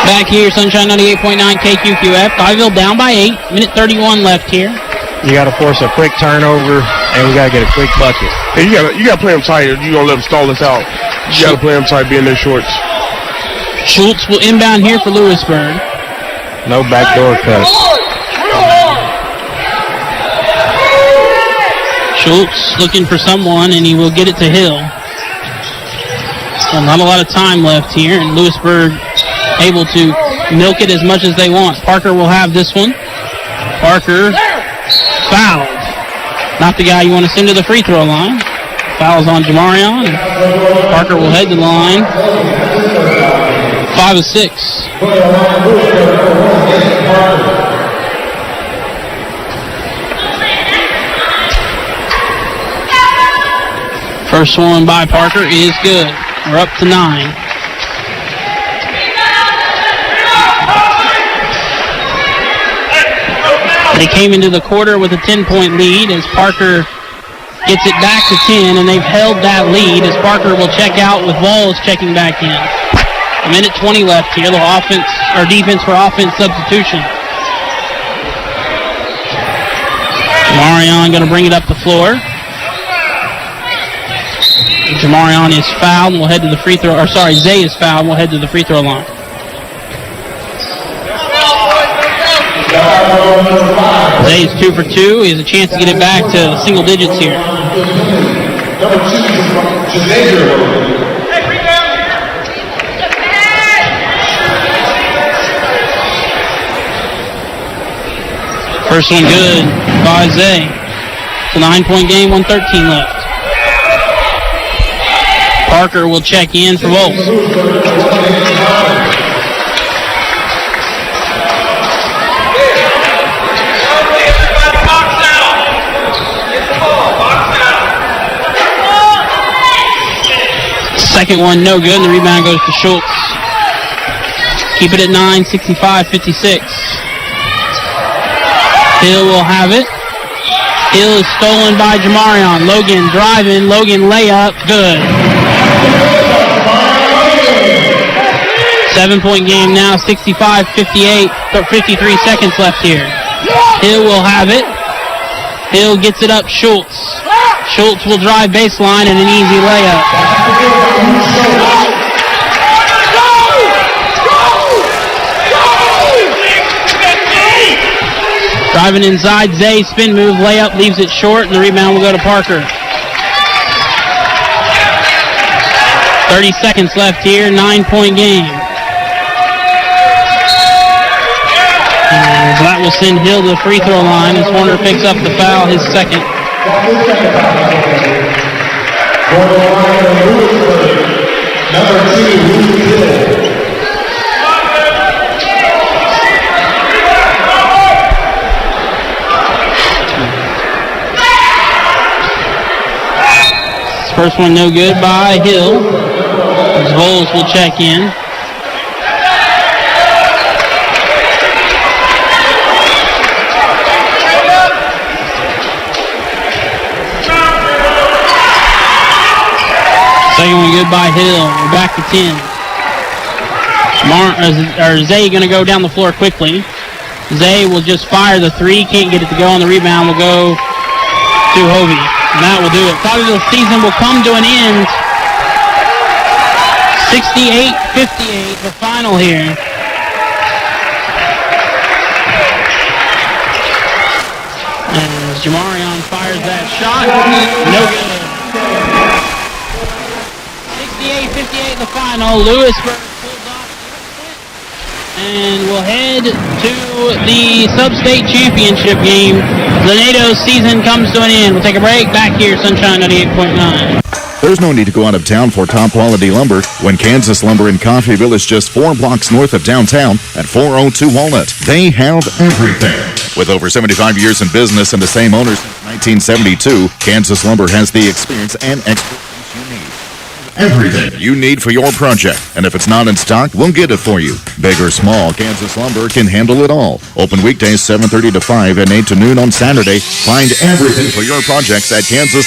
Back here, Sunshine 98.9 KQQF. Coffeyville down by 8. Minute 31 left here. You got to force a quick turnover, and we got to get a quick bucket. Hey, you got to play them tight. You gonna let them stall us out? You got to play them tight, be in their shorts. Schultz will inbound here for Louisburg. No backdoor cut. Schultz looking for someone, and he will get it to Hill. Well, not a lot of time left here, and Louisburg able to milk it as much as they want. Parker will have this one. Parker fouled. Not the guy you want to send to the free throw line. Fouls on Jamarion. Parker will head to the line. 5 of 6. First one by Parker is good. We're up to 9. They came into the quarter with a 10-point lead as Parker gets it back to 10, and they've held that lead as Parker will check out with Vols checking back in. A minute 20 left here. The offense or defense for offense substitution. Jamarion going to bring it up the floor. Jamarion is fouled and will head to the free throw. Or sorry, Zay is fouled and will head to the free throw line. Zay is 2 for 2. He has a chance to get it back to single digits here. First one good by Zay. It's a 9-point game, 1:13 left. Parker will check in for Vols. Second one, no good, and the rebound goes to Schultz. Keep it at 9, 65-56. Hill will have it. Hill is stolen by Jamarion. Logan driving. Logan layup. Good. 7-point game now. 65-58. 53 seconds left here. Hill will have it. Hill gets it up. Schultz. Schultz will drive baseline and an easy layup. Driving inside, Zay, spin move, layup, leaves it short, and the rebound will go to Parker. 30 seconds left here, 9-point game. And that will send Hill to the free throw line as Horner picks up the foul, his second. Number 2, Hill. First one no good by Hill. As Vols will check in. Second one good by Hill. We're back to 10. Zay going to go down the floor quickly. Zay will just fire the three. Can't get it to go on the rebound. Will go to Hovey. And that will do it. Coffeyville season will come to an end. 68-58, the final here. As Jamarion fires that shot. No good. 68-58, the final. Louisburg pulls off and we'll head to the sub-state championship game. The NATO season comes to an end. We'll take a break. Back here, Sunshine 98.9. There's no need to go out of town for top-quality lumber when Kansas Lumber in Coffeyville is just 4 blocks north of downtown at 402 Walnut. They have everything. With over 75 years in business and the same owners since 1972, Kansas Lumber has the experience and expertise you need. Everything you need for your project. And if it's not in stock, we'll get it for you. Big or small, Kansas Lumber can handle it all. Open weekdays 7:30 to 5 and 8 to noon on Saturday. Find everything for your projects at Kansas